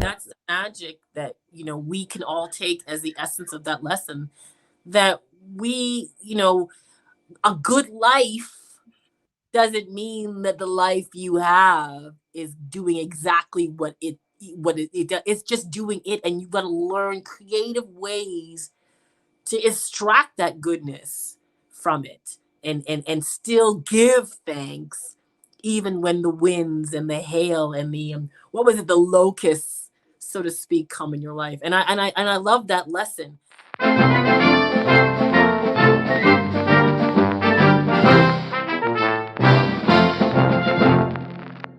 that's the magic that, we can all take as the essence of that lesson, that a good life doesn't mean that the life you have is doing exactly what it does. It's just doing it, and you've got to learn creative ways to extract that goodness from it, and still give thanks even when the winds and the hail and the locusts, so to speak, come in your life. And I love that lesson.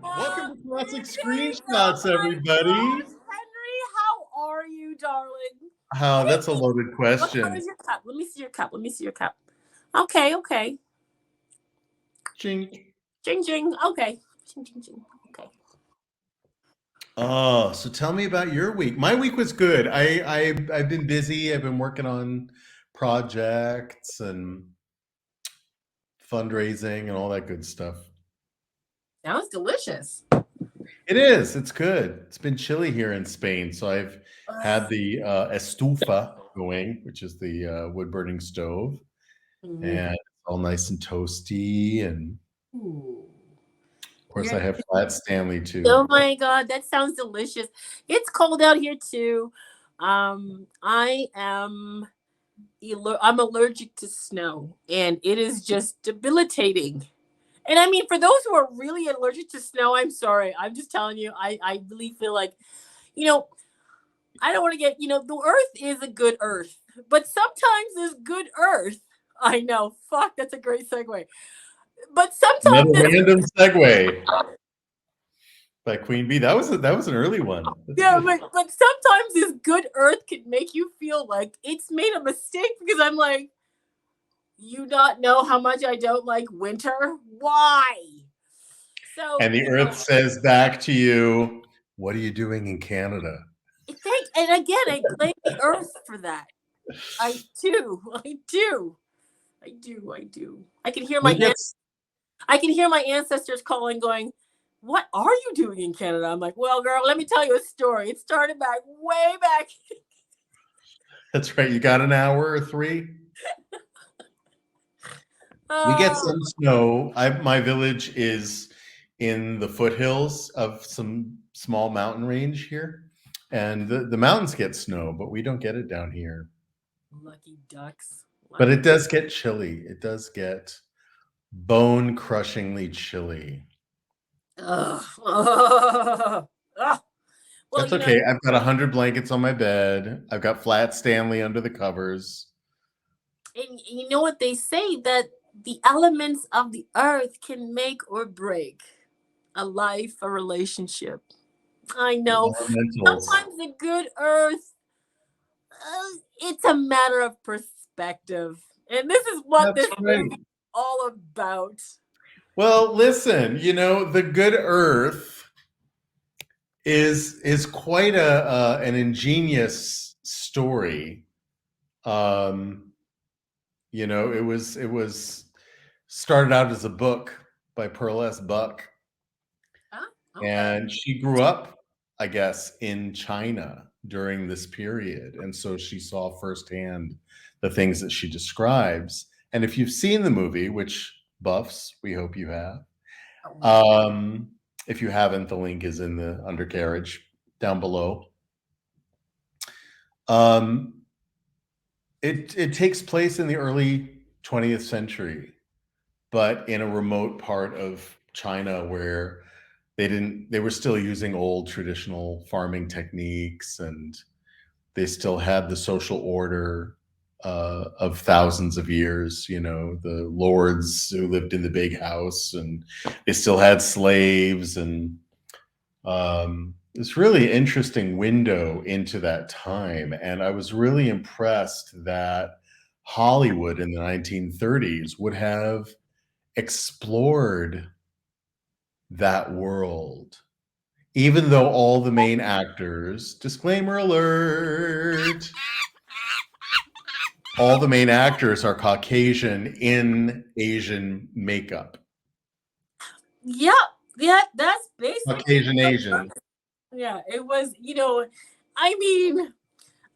Welcome to Classic Screenshots, everybody. Henry, how are you, darling? Oh, that's a loaded question. What color is your cup? Let me see your cup. Okay. Ching. Ching. Okay. Ching. Okay. Oh, so tell me about your week. My week was good. I've been busy. I've been working on projects and fundraising and all that good stuff. Sounds delicious. It is. It's good. It's been chilly here in Spain, so I've had the estufa going, which is the wood burning stove, and it's all nice and toasty. And of course, I have flat Stanley too. Oh my God, that sounds delicious. It's cold out here too. I'm allergic to snow, and it is just debilitating. And I mean, for those who are really allergic to snow, I'm sorry. I'm just telling you, I really feel like, I don't want to get, the earth is a good earth, but sometimes this good earth, I know, fuck, that's a great segue. But sometimes another random segue by QueenB. That was an early one. Yeah, but sometimes this good earth can make you feel like it's made a mistake, because I'm like, you not know how much I don't like winter? Why? So, and the earth says back to you, what are you doing in Canada? And again, I blame the earth for that. I do. I can hear my ancestors calling, going, what are you doing in Canada? I'm like, well, girl, let me tell you a story. It started way back. That's right. You got an hour or 3? We get some snow. My village is in the foothills of some small mountain range here, and the mountains get snow, but we don't get it down here. Lucky ducks. But it does get chilly. It does get bone-crushingly chilly. Well, that's okay. I've got 100 blankets on my bed. I've got flat Stanley under the covers. And you know what they say, that the elements of the earth can make or break a life, a relationship. I know. Sometimes the good earth, it's a matter of perspective. And this is what this movie is all about. Well, listen, the good earth is quite an ingenious story. It was started out as a book by Pearl S. Buck. Okay. And she grew up, I guess, in China during this period. And so she saw firsthand the things that she describes. And if you've seen the movie, which buffs, we hope you have. If you haven't, the link is in the undercarriage down below. It takes place in the early 20th century, but in a remote part of China where they were still using old traditional farming techniques, and they still had the social order of thousands of years, the lords who lived in the big house, and they still had slaves. And it's really interesting window into that time. And I was really impressed that Hollywood in the 1930s would have explored that world, even though all the main actors, disclaimer alert, all the main actors are Caucasian in Asian makeup. Yeah, that's basically Caucasian Asian. Yeah, it was, I mean,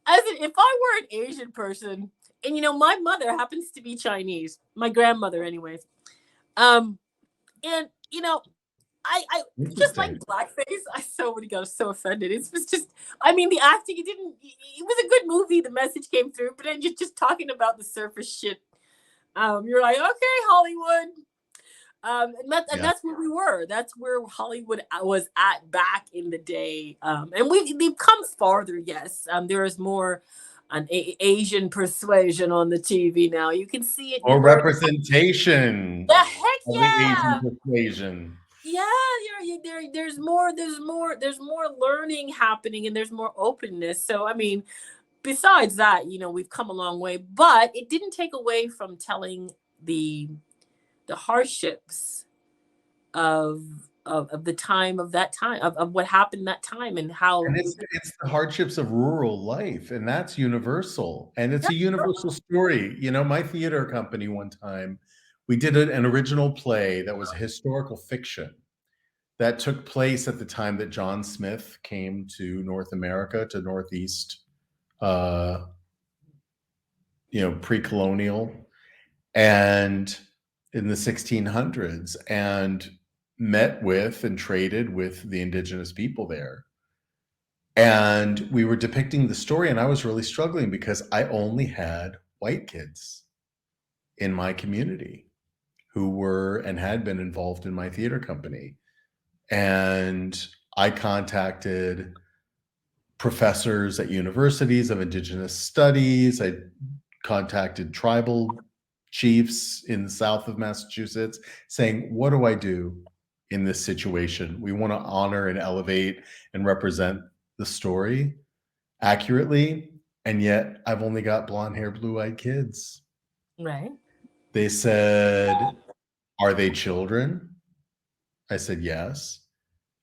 if I were an Asian person, and my mother happens to be Chinese, my grandmother, anyways. Um, and I just like Interesting. blackface. I so many got so offended. It was just, I mean, the acting. It didn't. It was a good movie. The message came through, but then just talking about the surface shit. You're like, okay, Hollywood. And Yeah. that's where we were. That's where Hollywood was at back in the day. And we've come farther. Yes, there is more an Asian persuasion on the TV now. You can see it Or more. representation The heck of the Asian yeah. persuasion. Yeah, there's more learning happening, and there's more openness. So I mean, besides that, we've come a long way, but it didn't take away from telling the the hardships of of the time of that time of what happened that time and how. And it's the hardships of rural life, and that's universal. And it's a universal story. My theater company one time, we did an original play that was historical fiction that took place at the time that John Smith came to North America, to Northeast, uh, pre-colonial, and in the 1600s, and met with and traded with the indigenous people there. And we were depicting the story, and I was really struggling because I only had white kids in my community who were and had been involved in my theater company. And I contacted professors at universities of indigenous studies. I contacted tribal chiefs in the south of Massachusetts saying, what do I do in this situation? We want to honor and elevate and represent the story accurately, and yet I've only got blonde hair, blue-eyed kids. Right. They said, are they children? I said, yes.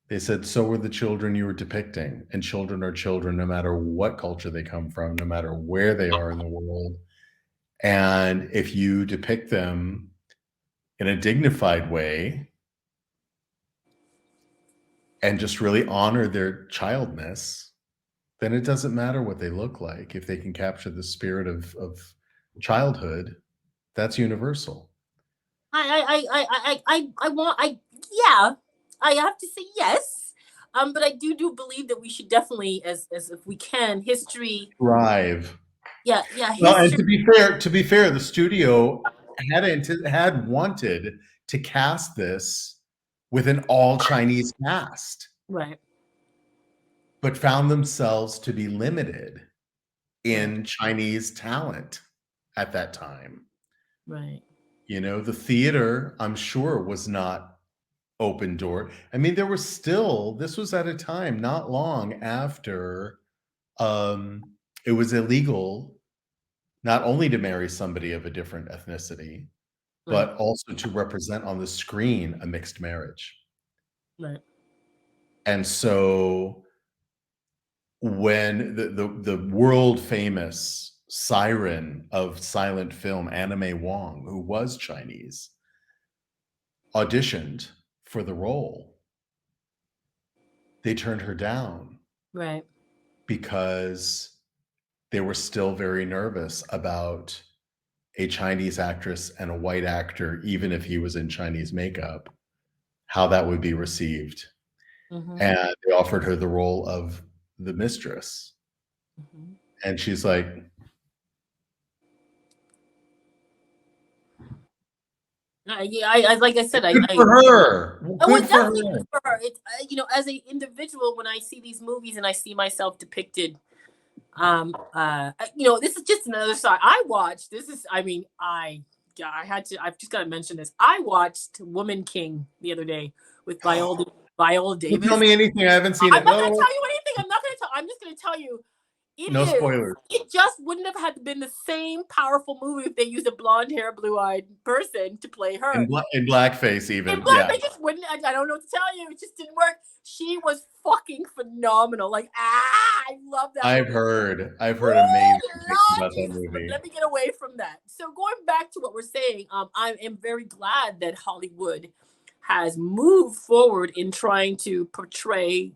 They said, so were the children you were depicting. And children are children no matter what culture they come from, no matter where they are in the world. And if you depict them in a dignified way and just really honor their childness, then it doesn't matter what they look like. If they can capture the spirit of childhood, that's universal. I want yeah, I have to say yes. But I do believe that we should definitely, as if we can, history. Thrive. Yeah, Well, and history. to be fair, the studio had wanted to cast this with an all Chinese cast, Right, but found themselves to be limited right, in Chinese talent at that time. right. The theater, I'm sure, was not open door. I mean, this was at a time not long after it was illegal not only to marry somebody of a different ethnicity, Right, but also to represent on the screen a mixed marriage. right. And so when the world famous siren of silent film, Anime Wong, who was Chinese, auditioned for the role, they turned her down Right. because they were still very nervous about a Chinese actress and a white actor, even if he was in Chinese makeup, how that would be received. Mm-hmm. And they offered her the role of the mistress. Mm-hmm. And she's like, Yeah, like I said, good for her. oh, Good well, for definitely her. good for her. It's as an individual, when I see these movies and I see myself depicted, this is just another side. I watched. This is, I mean, yeah, I've just got to mention this. I watched Woman King the other day with Viola Don't tell Davis. me anything. I haven't seen I'm it. not going to No, tell you anything. I'm just going to tell you. no spoilers. It just wouldn't have had been the same powerful movie if they used a blonde hair, blue eyed person to play In, her. in blackface, In even. black, Yeah. they just wouldn't. I don't know what to tell you. It just didn't work. She was fucking phenomenal. Like, I love that I've movie. heard Woo, amazing things Lord about that Jesus. But movie. let me get away from that. So going back to what we're saying, I am very glad that Hollywood has moved forward in trying to portray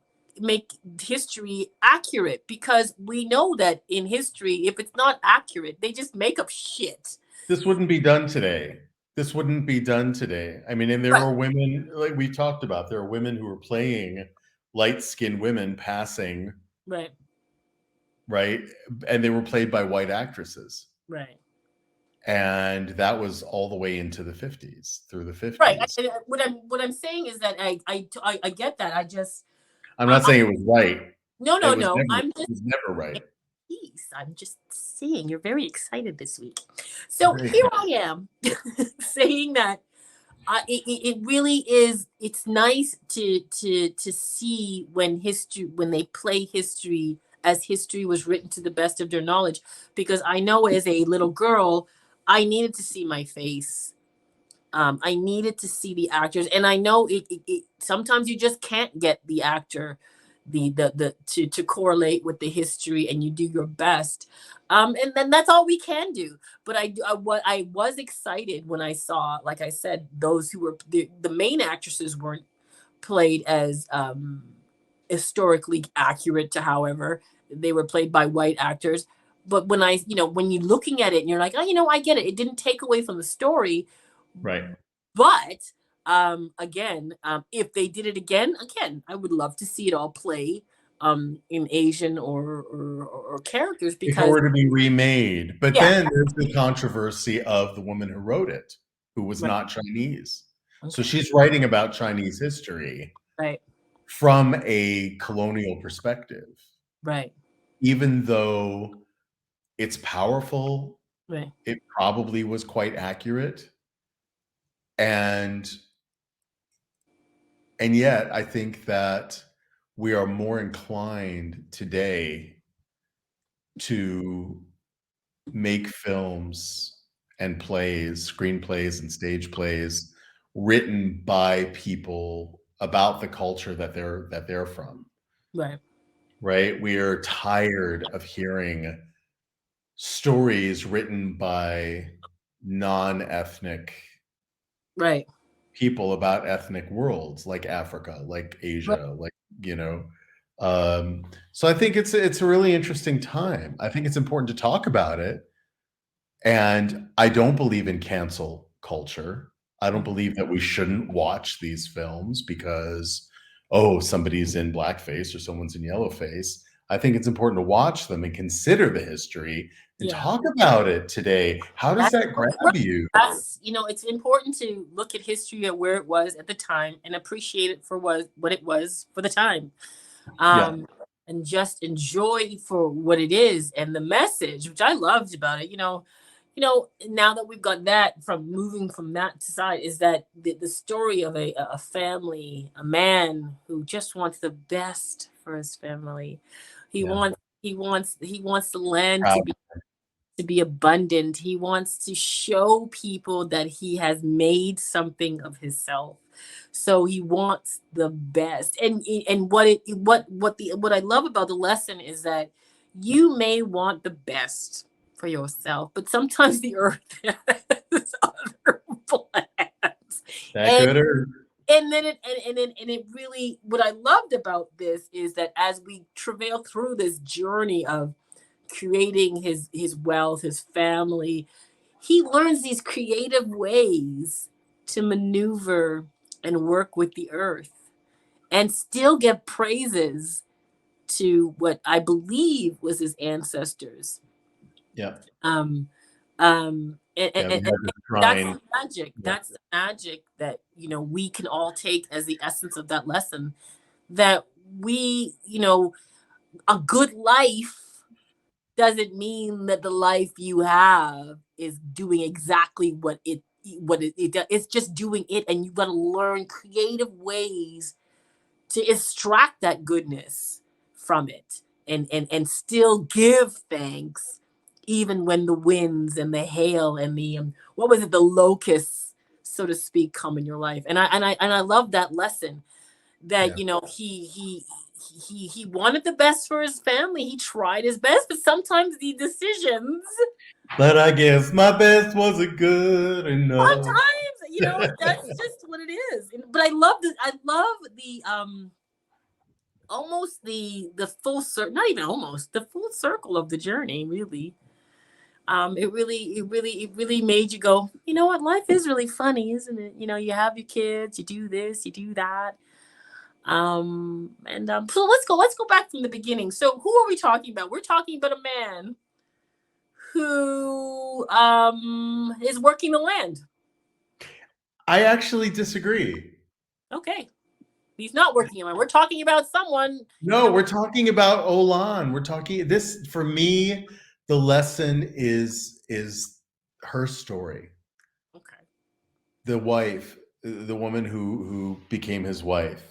history accurate, because we know that in history, if it's not accurate, they just make up shit. This wouldn't be done today. This wouldn't be done today. I mean, and there were women, like we talked about, there are women who were playing light-skinned women passing, Right. And they were played by white actresses. Right. And that was all the way into the 50s, through the 50s. Right. What I'm saying is that I get that. I'm not saying it was right. No. It was It was never right. I'm just saying you're very excited this week. So here I am saying that it really is. It's nice to see when they play history as history was written to the best of their knowledge, because I know as a little girl, I needed to see my face. I needed to see the actors, and I know it sometimes you just can't get the actor to correlate with the history, and you do your best, and then that's all we can do. But I was excited when I saw, like I said, those who were the main actresses weren't played as historically accurate to, however, they were played by white actors. But when when you're looking at it and you're like, oh, I get it, it didn't take away from the story, right? But again, if they did it again, I would love to see it all play in Asian or characters, because if it were to be remade. But then there's the controversy of the woman who wrote it, who was not Chinese. Okay. So she's writing about Chinese history, right, from a colonial perspective, right. Even though it's powerful, right, it probably was quite accurate. And yet I think that we are more inclined today to make films and plays, screenplays and stage plays, written by people about the culture that they're from. Right? We are tired of hearing stories written by non-ethnic people about ethnic worlds, like Africa, like Asia, like, so I think it's a really interesting time. I think it's important to talk about it. And I don't believe in cancel culture. I don't believe that we shouldn't watch these films because, somebody's in blackface or someone's in yellowface. I think it's important to watch them and consider the history and talk about it today. How does that grab you? It's important to look at history at where it was at the time and appreciate it for what it was for the time. And just enjoy for what it is, and the message, which I loved about it, now that we've got that, from moving from that side, is that the story of a family, a man who just wants the best for his family. He wants the land to be abundant. He wants to show people that he has made something of himself. So he wants the best. And what I love about the lesson is that you may want the best for yourself, but sometimes the earth has other plans. And it really, what I loved about this is that as we travail through this journey of creating his wealth, his family, he learns these creative ways to maneuver and work with the earth and still give praises to what I believe was his ancestors. That's the magic. That's the magic that we can all take as the essence of that lesson, that we, a good life doesn't mean that the life you have is doing exactly what it does. It's just doing it, and you've got to learn creative ways to extract that goodness from it, and still give thanks, even when the winds and the hail and the the locusts, so to speak, come in your life. And I love that lesson, that he wanted the best for his family. He tried his best, but sometimes the decisions. But I guess my best wasn't good enough. Sometimes, that's just what it is. But I love the almost the full circle, not even almost, the full circle of the journey, really. It really made you go, you know what, life is really funny, isn't it? You have your kids, you do this, you do that. And so let's go back from the beginning. So who are we talking about? We're talking about a man who is working the land. I actually disagree. Okay. He's not working the land. We're talking about someone. No, we're talking about Olan. We're talking this for me. The lesson is her story. Okay. The wife, the woman who became his wife,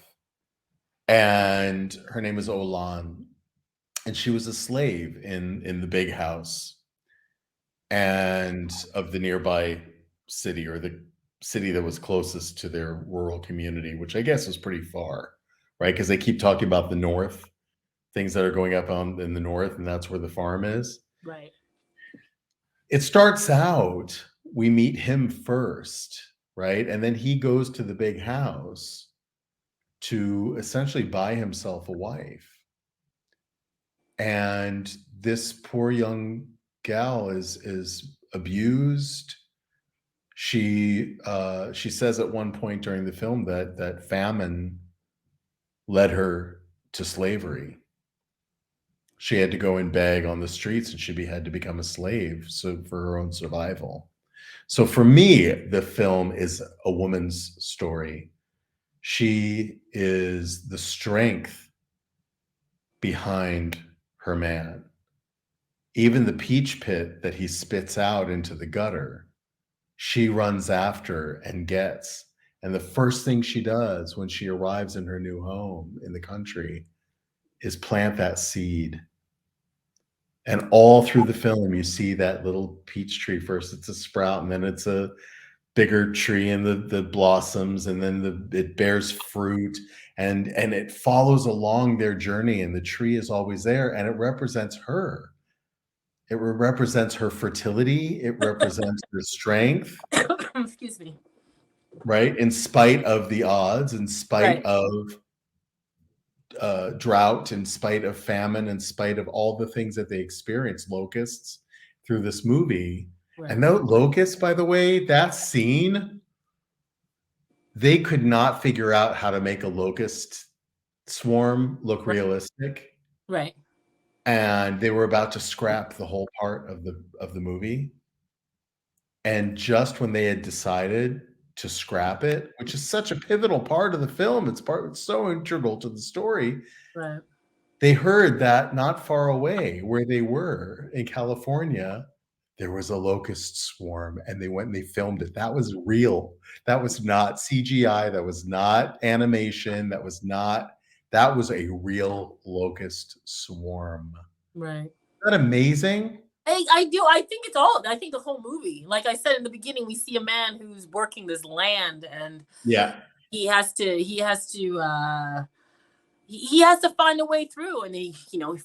and her name is Olan, and she was a slave in the big house and of the nearby city, or the city that was closest to their rural community, which I guess was pretty far, right? Because they keep talking about the north, things that are going up in the north, and that's where the farm is. Right. It starts out, we meet him first, right? And then he goes to the big house to essentially buy himself a wife. And this poor young gal is abused. She says at one point during the film that famine led her to slavery. She had to go and beg on the streets, and she had to become a slave for her own survival. So for me, the film is a woman's story. She is the strength behind her man. Even the peach pit that he spits out into the gutter, she runs after and gets. And the first thing she does when she arrives in her new home in the country is plant that seed. And all through the film, you see that little peach tree. First, it's a sprout, and then it's a bigger tree, and the blossoms, and then it bears fruit, and it follows along their journey, and the tree is always there, and it represents her. It represents her fertility. It represents her strength, Excuse me. right? In spite of the odds, in spite Right. of drought, in spite of famine, in spite of all the things that they experience, locusts, through this movie. Right. And those locusts, by the way, that scene, they could not figure out how to make a locust swarm look realistic. Right. And they were about to scrap the whole part of the movie. And just when they had decided to scrap it, which is such a pivotal part of the film, it's so integral to the story. Right. They heard that not far away where they were in California, there was a locust swarm, and they went and they filmed it. That was real. That was not CGI. That was not animation. That was a real locust swarm. Right. Isn't that amazing? I do. I think the whole movie, like I said in the beginning, we see a man who's working this land, and Yeah. he has to he has to find a way through, and he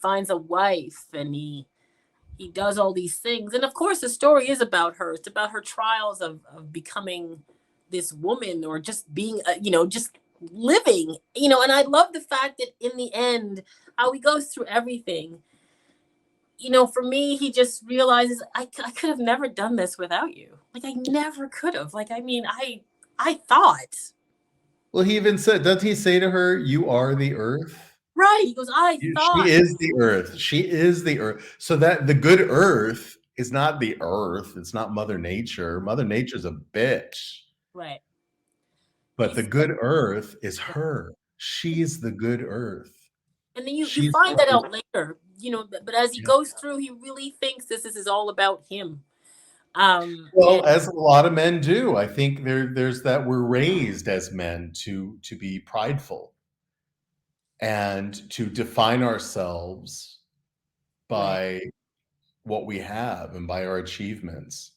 finds a wife, and he does all these things. And of course the story is about her. It's about her trials of becoming this woman, or just being just living, and I love the fact that in the end, how he goes through everything. For me, he just realizes I could have never done this without you. Like, I never could have. Like, I mean, I thought. Well, he even said, doesn't he say to her, "You are the earth"? Right. He goes, I She thought. is the earth. She is the earth. So that the good earth is not the earth. It's not Mother Nature. Mother Nature's a bitch. Right. But the He's, good earth is her. She's the good earth. and then you She's find that the, out later, but as he yeah. goes through, he really thinks this is all about him. Well, And as a lot of men do. I think there's that we're raised as men to be prideful and to define ourselves right, by what we have and by our achievements.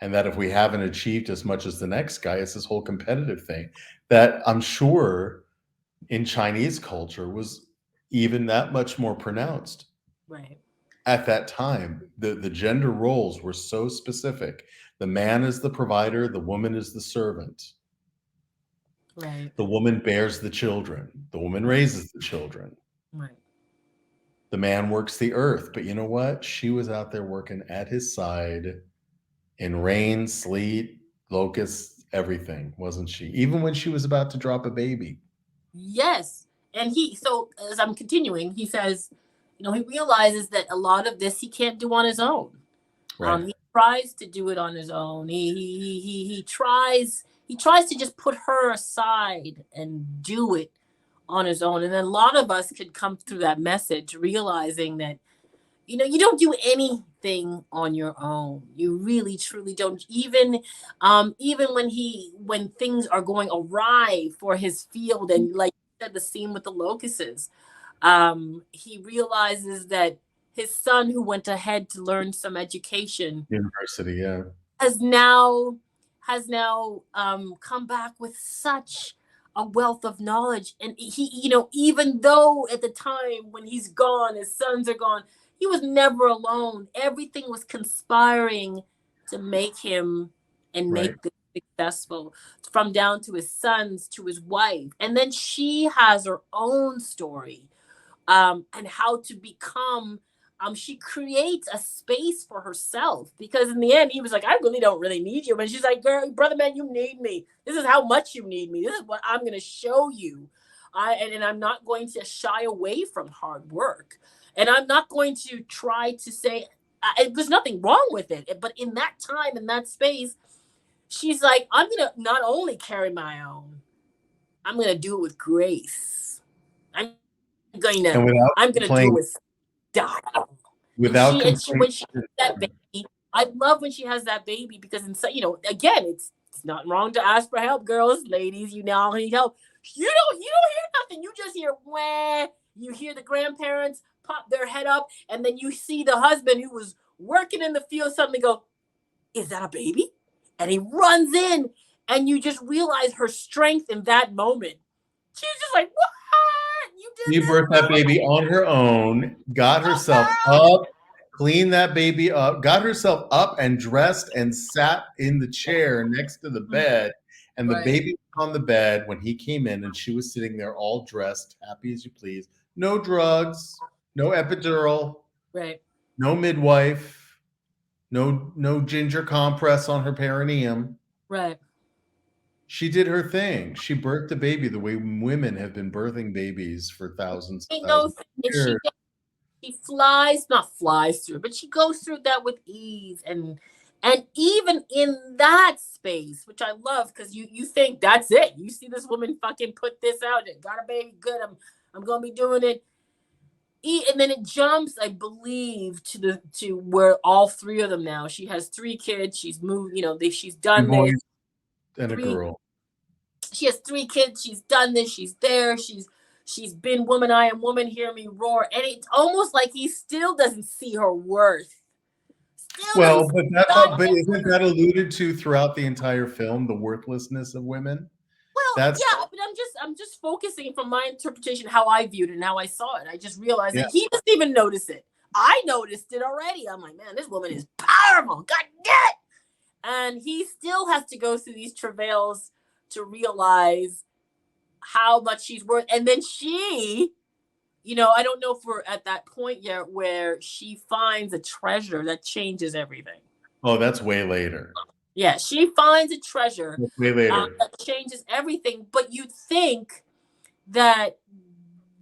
And that if we haven't achieved as much as the next guy, it's this whole competitive thing that I'm sure in Chinese culture was even that much more pronounced. right, At that time, the gender roles were so specific. The man is the provider, the woman is the servant. right. The woman bears the children, the woman raises the children. Right. The man works the earth, but you know what? She was out there working at his side in rain, sleet, locusts, everything, wasn't she? Even when she was about to drop a baby. Yes. And so as I'm continuing, he says, he realizes that a lot of this he can't do on his own. Right. He tries to do it on his own. He tries to just put her aside and do it on his own. And then a lot of us could come through that message realizing that you don't do anything on your own. You really truly don't. Even when things are going awry for his field, and like you said, the scene with the locusts, he realizes that his son, who went ahead to learn some education, University, yeah. has now come back with such a wealth of knowledge. And even though at the time when he's gone, his sons are gone, he was never alone. Everything was conspiring to make him and Right. make this successful, from down to his sons to his wife. And then she has her own story, and how to become. She creates a space for herself, because in the end he was like, I don't really need you, but she's like, girl, brother, man, you need me. This is how much you need me. This is what I'm going to show you. And I'm not going to shy away from hard work, and I'm not going to try to say there's nothing wrong with it. But in that time, in that space, she's like, I'm going to not only carry my own, I'm going to do it with grace. I'm going to And without I'm going to do it playing, with style. And without she complaining. when she has that baby, I love when she has that baby, because again, it's not wrong to ask for help, girls, ladies. You now need help. You don't hear nothing. You just hear wah. You hear the grandparents pop their head up, and then you see the husband who was working in the field suddenly go, "Is that a baby?" And he runs in, and you just realize her strength in that moment. She's just like, "What? You did She this, birthed that girl? baby on her own, got Oh, herself girl!" up, cleaned that baby up, got herself up and dressed and sat in the chair next to the bed. And the Right, baby was on the bed when he came in, and she was sitting there all dressed, happy as you please. No drugs, no epidural, right. no midwife, no ginger compress on her perineum. Right. She did her thing. She birthed a baby the way women have been birthing babies for thousands Ain't and no thousands thing. of And years. she flies, not flies through, but she goes through that with ease. And even in that space, which I love, because you think that's it. You see this woman fucking put this out and got a baby, good. I'm gonna be doing it. And then it jumps, I believe, to where all three of them now. She has three kids. She's moved, she's Two done this. boys and a Three girl. She has three kids. She's done this. She's there. She's been woman. I am woman. Hear me roar. And it's almost like he still doesn't see her worth. Still doesn't Well, see but isn't that alluded to throughout the entire film, the worthlessness of women? Well, That's yeah, but I'm just focusing from my interpretation how I viewed it and how I saw it. I just realized yeah. that he doesn't even notice it. I noticed it already. I'm like, man, this woman is powerful. God damn it. And he still has to go through these travails to realize how much she's worth. And then I don't know if we're at that point yet where she finds a treasure that changes everything. Oh, that's way later. Yeah, she finds a treasure That's way later. that changes everything. But you'd think that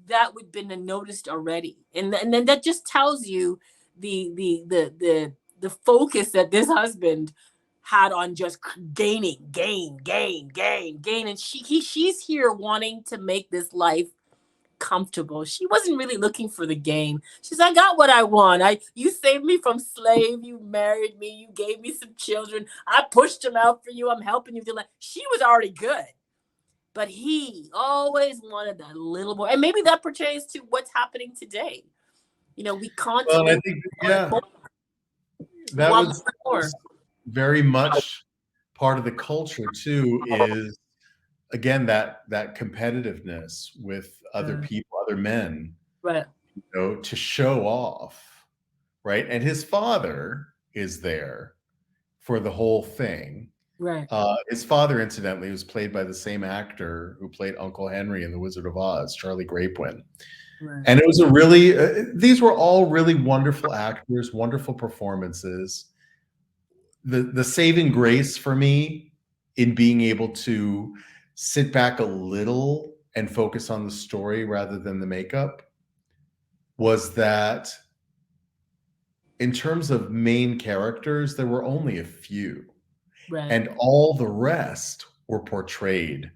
that would have been noticed already, and then that just tells you the focus that this husband had on just gaining, gain, and she's here wanting to make this life comfortable. She wasn't really looking for the game. She's, I got what I want. You saved me from slave. You married me. You gave me some children. I pushed them out for you. I'm helping you. She was already good. But he always wanted that little more. And maybe that pertains to what's happening today. We Well, and I constantly think, want yeah, more. We that want was more. very much part of the culture too, is again that competitiveness with other Yeah. people, other men, Right. to show off, right? And his father is there for the whole thing. Right. His father, incidentally, was played by the same actor who played Uncle Henry in The Wizard of Oz, Charlie Grapewin. Right. And it was a really, these were all really wonderful actors, wonderful performances. The saving grace for me in being able to sit back a little and focus on the story rather than the makeup was that in terms of main characters, there were only a few, Right. and all the rest were portrayed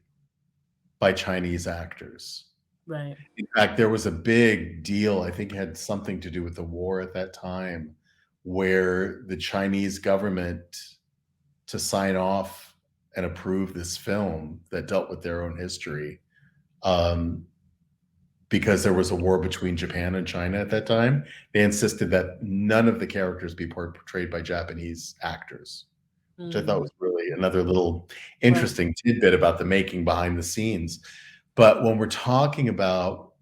by Chinese actors. Right. In fact, there was a big deal, I think it had something to do with the war at that time, where the Chinese government, to sign off and approve this film that dealt with their own history, because there was a war between Japan and China at that time, they insisted that none of the characters be portrayed by Japanese actors, which I thought was really another little interesting tidbit about the making behind the scenes. But when we're talking about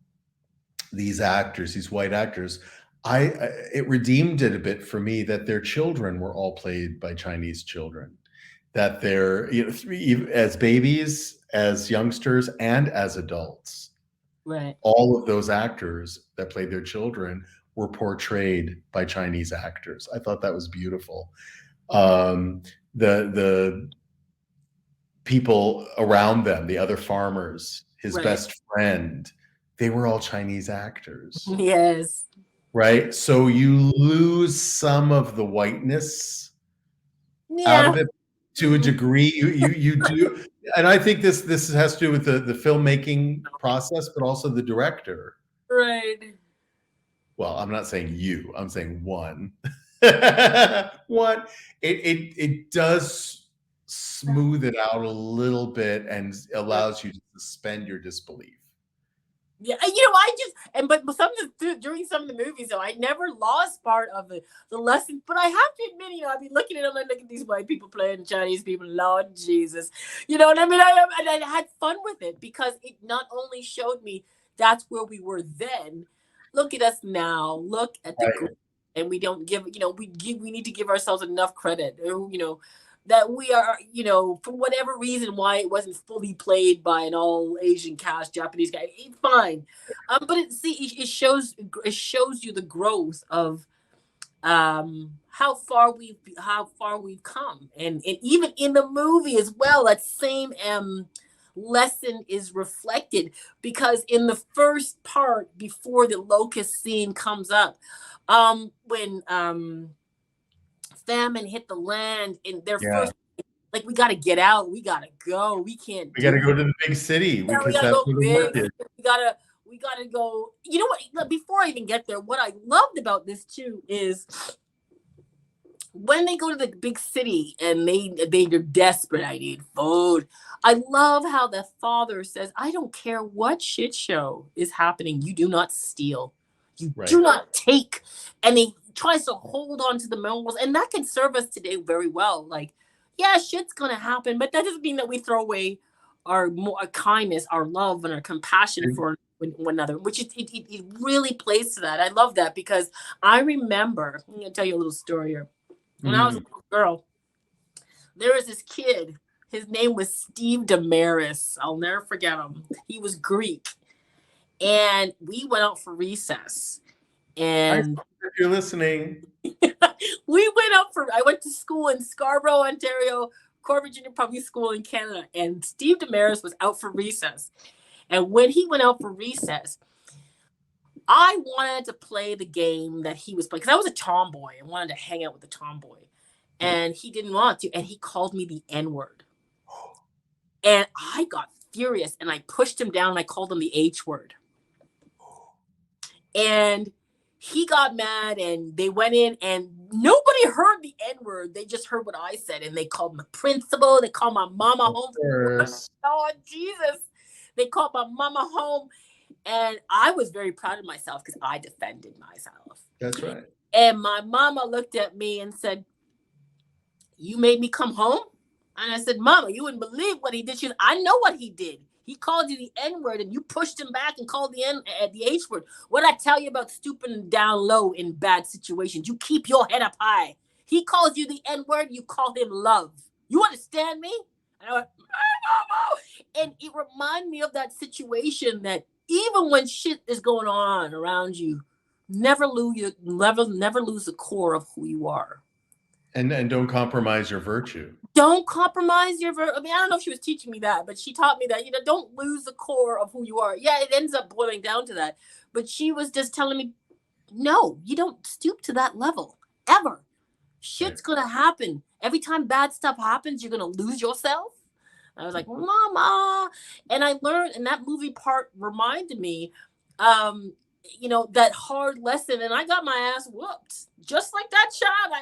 these actors, these white actors, it redeemed it a bit for me that their children were all played by Chinese children, that they're, you know, as babies, as youngsters, and as adults. Right. All of those actors that played their children were portrayed by Chinese actors. I thought that was beautiful. The people around them, the other farmers, his best friend, they were all Chinese actors. Yes. Right? So you lose some of the whiteness out of it to a degree. You do, and I think this has to do with the filmmaking process, but also the director. Right. Well, I'm not saying you, I'm saying one. One, it does smooth it out a little bit and allows you to suspend your disbelief. Yeah, you know, I just but some of the during some of the movies though, I never lost part of the lesson. But I have to admit, you know, I'd be looking at them and look at these white people playing Chinese people. Lord Jesus, you know what I mean? I had fun with it because it not only showed me that's where we were then. Look at us now. Look at the Right. and we don't give. You know, we need to give ourselves enough credit. You know, that we are, you know, for whatever reason why it wasn't fully played by an all Asian cast, Japanese guy, it's fine. But it shows you the growth of how far we've come, and even in the movie as well, that same lesson is reflected because in the first part before the locust scene comes up, when famine hit the land in their first, like, we got to get out, we got to go, we can't We got to do go to the big city yeah, we because gotta that's go where the work big. is. We gotta go. You know what? Before I even get there, what I loved about this too is when they go to the big city and they're desperate. I need food. I love how the father says, "I don't care what shit show is happening. You do not steal. You do Right. not take." And he tries to hold on to the morals, and that can serve us today very well. Like, yeah, shit's gonna happen, but that doesn't mean that we throw away our kindness, our love, and our compassion for one another. Which it really plays to that. I love that because I remember. I'm gonna tell you a little story here. When I was a little girl, there was this kid. His name was Steve Damaris. I'll never forget him. He was Greek. And we went out for recess. And If you're listening, I went to school in Scarborough, Ontario, Core Virginia Public School in Canada. And Steve Damaris was out for recess. And when he went out for recess, I wanted to play the game that he was playing because I was a tomboy. I wanted to hang out with the tomboy. And he didn't want to. And he called me the N word. And I got furious and I pushed him down and I called him the H word. And he got mad and they went in and nobody heard the N word. They just heard what I said. And they called my principal. They called my mama home. Oh, Jesus. They called my mama home. And I was very proud of myself because I defended myself. That's right. And my mama looked at me and said, "You made me come home?" And I said, "Mama, you wouldn't believe what he did." She said, "I know what he did. He called you the N word and you pushed him back and called the H word. What I tell you about stooping down low in bad situations? You keep your head up high. He calls you the N word, you call him love. You understand me?" And I went, "Oh." And it reminded me of that situation that even when shit is going on around you, never lose the core of who you are. And don't compromise your virtue. Don't compromise your virtue. I mean, I don't know if she was teaching me that, but she taught me that, don't lose the core of who you are. Yeah, it ends up boiling down to that. But she was just telling me, no, you don't stoop to that level, ever. Shit's going to happen. Every time bad stuff happens, you're going to lose yourself. I was like, Mama. And I learned, and that movie part reminded me, that hard lesson. And I got my ass whooped. Just like that child.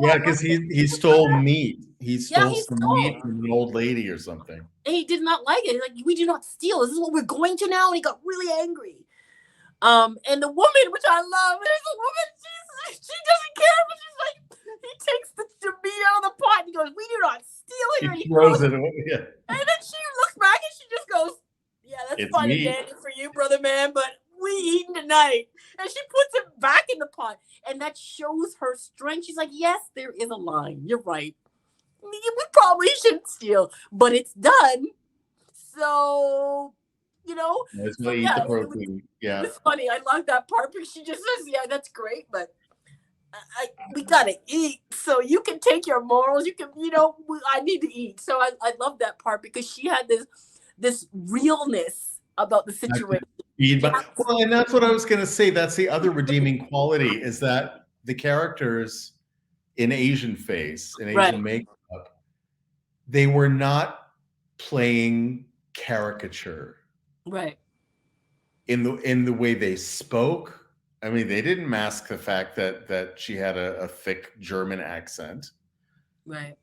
Yeah, because he stole meat. He stole he some stole. meat from an old lady or something. And he did not like it. He's like, we do not steal. This is what we're going to now. And he got really angry. And the woman, which I love, there's a woman, she doesn't care, but she's like, he takes the meat out of the pot and he goes, we do not steal here. He throws it away. Yeah. And then she looks back and she just goes, yeah, that's fine and dandy for you, brother man, but we eating tonight. And she puts it back in the pot. And that shows her strength. She's like, yes, there is a line. You're right. We probably shouldn't steal, but it's done. So, It's so, eat the protein. It's funny. I love that part because she just says, yeah, that's great, but we gotta eat. So you can take your morals. You can, I need to eat. So I love that part because she had this realness about the situation. Well, and that's what I was going to say. That's the other redeeming quality is that the characters in Asian face, in Asian makeup, they were not playing caricature. Right. In the way they spoke. I mean, they didn't mask the fact that she had a thick German accent. Right.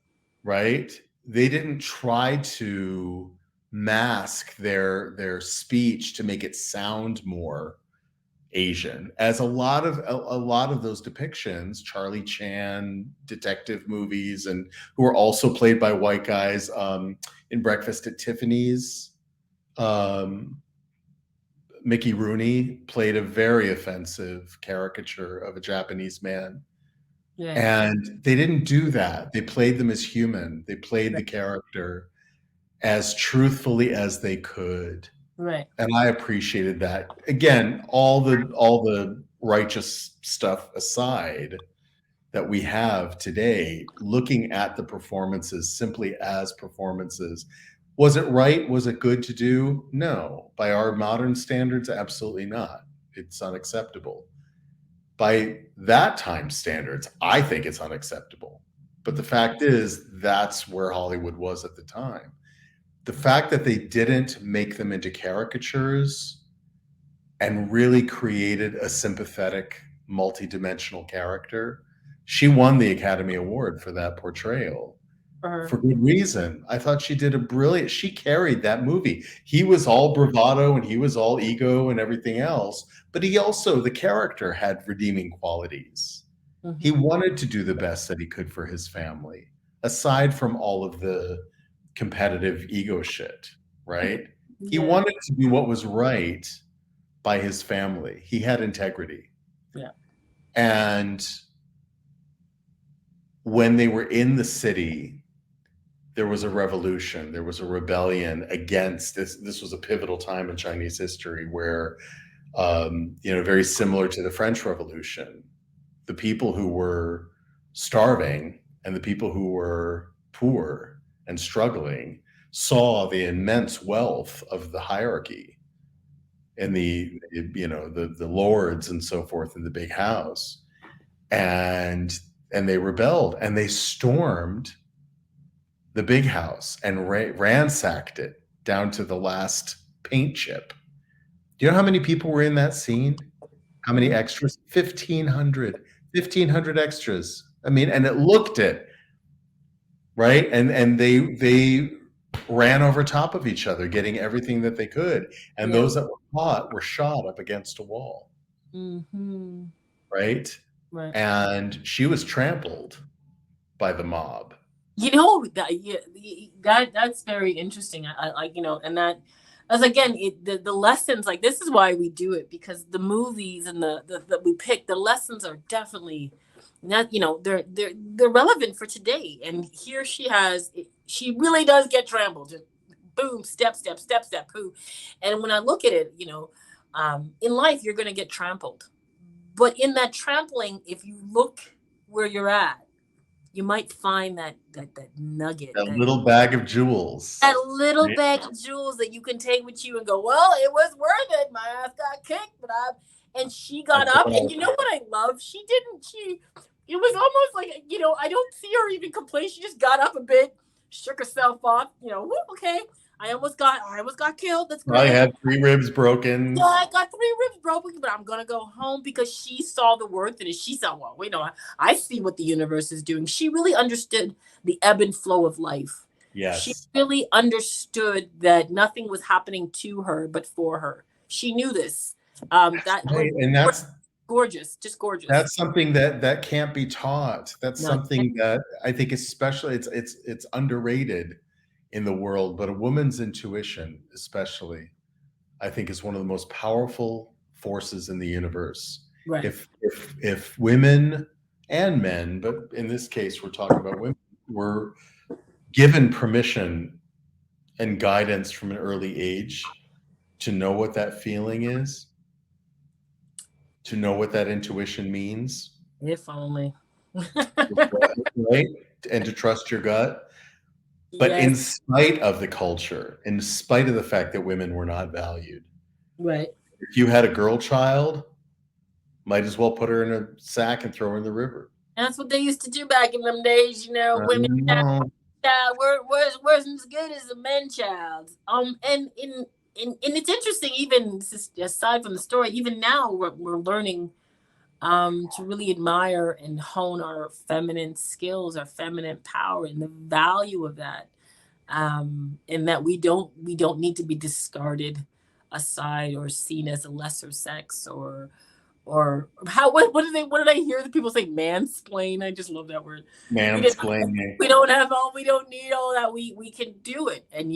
Right? They didn't try to mask their speech to make it sound more Asian, as a lot of those depictions, Charlie Chan detective movies, and who are also played by white guys in Breakfast at Tiffany's. Mickey Rooney played a very offensive caricature of a Japanese man. Yeah. And they didn't do that. They played them as human. They played the character as truthfully as they could. Right. And I appreciated that. Again, all the righteous stuff aside that we have today, looking at the performances simply as performances. Was it right? Was it good to do? No. By our modern standards, absolutely not. It's unacceptable. By that time standards, I think it's unacceptable. But the fact is, that's where Hollywood was at the time. The fact that they didn't make them into caricatures and really created a sympathetic, multidimensional character, she won the Academy Award for that portrayal. For good reason. I thought she did she carried that movie. He was all bravado and he was all ego and everything else, but the character had redeeming qualities. Mm-hmm. He wanted to do the best that he could for his family, aside from all of the competitive ego shit, right? Yeah. He wanted to do what was right by his family. He had integrity. Yeah. And when they were in the city, there was a revolution. There was a rebellion against this. This was a pivotal time in Chinese history where, very similar to the French Revolution, the people who were starving and the people who were poor and struggling saw the immense wealth of the hierarchy and the lords and so forth in the big house, and they rebelled and they stormed the big house and ransacked it down to the last paint chip. Do you know how many people were in that scene? How many extras? 1,500 extras. I mean, and it looked it, right? And they ran over top of each other, getting everything that they could. And those that were caught were shot up against a wall. Mm-hmm. Right? And she was trampled by the mob. That's very interesting. I and that as again the lessons, like, this is why we do it, because the movies and that we pick, the lessons are definitely not, they're relevant for today. And here she really does get trampled boom, step, boom. And when I look at it, in life, you're going to get trampled. But in that trampling, if you look where you're at, you might find that nugget, that little bag of jewels. That little bag of jewels that you can take with you and go, well, it was worth it. My ass got kicked, but and she got up. And you know what I love? It was almost like, I don't see her even complain. She just got up a bit, shook herself off, okay. I almost got killed. That's great. I had 3 ribs broken. Yeah, I got 3 ribs broken, but I'm gonna go home because she saw the worth in it. She saw, well, I see what the universe is doing. She really understood the ebb and flow of life. Yes. She really understood that nothing was happening to her but for her. She knew this. And that's gorgeous, just gorgeous. That's something that can't be taught. That's something that I think, especially, it's underrated in the world, but a woman's intuition, especially, I think, is one of the most powerful forces in the universe. Right. If women and men, but in this case, we're talking about women, were given permission and guidance from an early age to know what that feeling is, to know what that intuition means. If only. Right? And to trust your gut. But in spite of the culture, in spite of the fact that women were not valued. Right. If you had a girl child, might as well put her in a sack and throw her in the river. That's what they used to do back in them days, women child weren't as good as a man child. And it's interesting, even aside from the story, even now we're learning to really admire and hone our feminine skills, our feminine power, and the value of that. And that we don't need to be discarded aside or seen as a lesser sex or what did I hear the people say? Mansplain. I just love that word. Mansplaining. We don't need all that. We can do it. And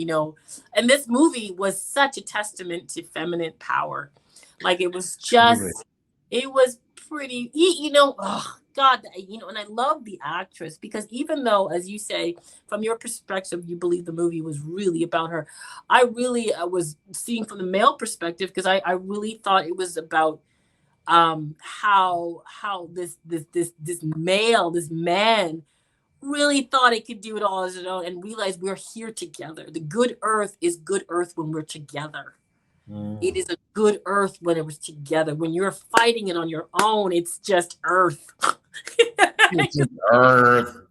and this movie was such a testament to feminine power. Like, it was just, it was pretty, oh God, and I love the actress, because even though, as you say, from your perspective, you believe the movie was really about her, I really was seeing from the male perspective, because I really thought it was about how this man really thought it could do it all as his own, and realized we're here together. The good earth is good earth when we're together. It is a good earth when it was together. When you're fighting it on your own, it's just earth. It's just earth.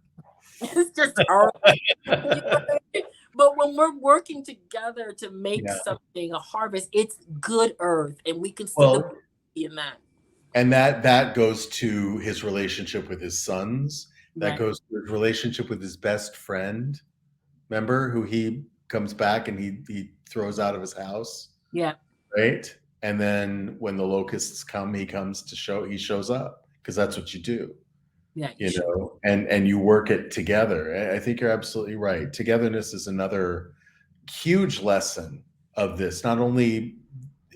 It's just earth. But when we're working together to make something, a harvest, it's good earth, and we can see the beauty in that. And that goes to his relationship with his sons. That goes to his relationship with his best friend. Remember, who he comes back and he throws out of his house. Yeah. Right. And then when the locusts come, he shows up, because that's what you do. Yeah. And you work it together. I think you're absolutely right. Togetherness is another huge lesson of this, not only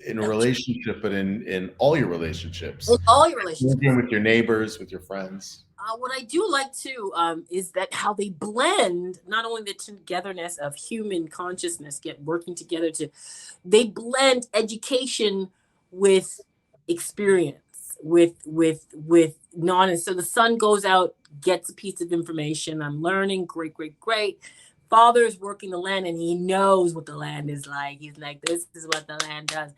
in a relationship, but in all your relationships. In all your relationships. With your neighbors, with your friends. What I do like too is that how they blend not only the togetherness of human consciousness, working together they blend education with experience, with knowledge. So the son goes out, gets a piece of information. I'm learning, great. Father is working the land, and he knows what the land is like. He's like, this is what the land does.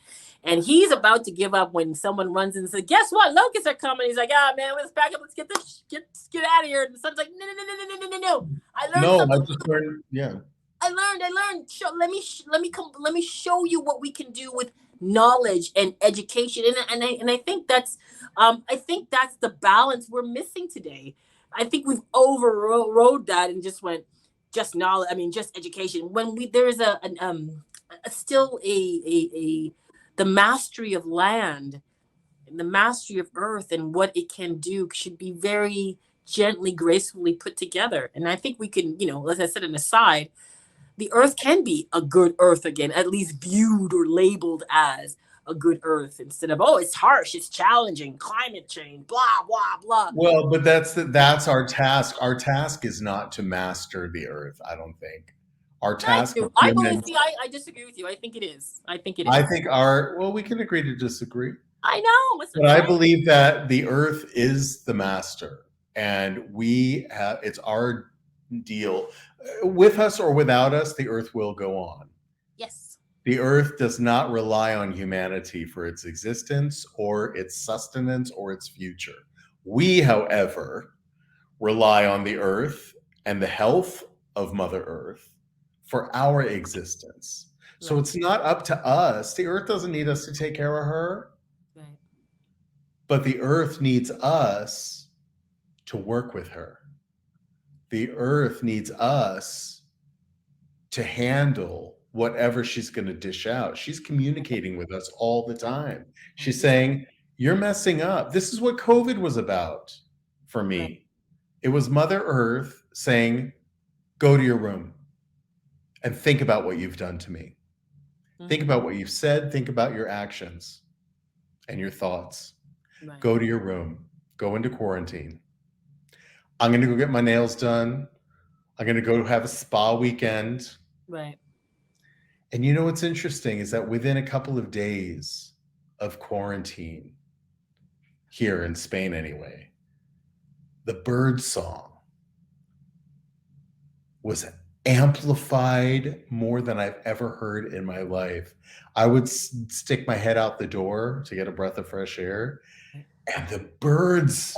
And he's about to give up when someone runs in and says, guess what? Locusts are coming. He's like, man, let's back up. Let's get out of here. And the son's like, no. I learned. Let me show you what we can do with knowledge and education. And I think that's the balance we're missing today. I think we've overrode that and just went, just knowledge. I mean, just education. When there's still the mastery of land, and the mastery of earth, and what it can do should be very gently, gracefully put together. And I think we can, as I said, an aside, the earth can be a good earth again, at least viewed or labeled as a good earth, instead of, it's harsh, it's challenging, climate change, blah, blah, blah. Well, but that's our task. Our task is not to master the earth, I don't think. Our task as I humans. believe. See, I disagree with you. I think it is. I think it is. I think well, we can agree to disagree. I know. It's But I believe that the earth is the master, and it's our deal. With us or without us, the earth will go on. Yes. The earth does not rely on humanity for its existence or its sustenance or its future. We, however, rely on the earth and the health of Mother Earth for our existence. So it's not up to us. The earth doesn't need us to take care of her. Right. But the earth needs us to work with her. The earth needs us to handle whatever she's going to dish out. She's communicating with us all the time. She's saying, you're messing up. This is what COVID was about for me. Right. It was Mother Earth saying, go to your room and think about what you've done to me. Mm-hmm. Think about what you've said. Think about your actions and your thoughts. Right. Go to your room. Go into quarantine. I'm going to go get my nails done. I'm going to go have a spa weekend. Right. And you know what's interesting is that within a couple of days of quarantine, here in Spain anyway, the bird song was amplified more than I've ever heard in my life. I would stick my head out the door to get a breath of fresh air, and the birds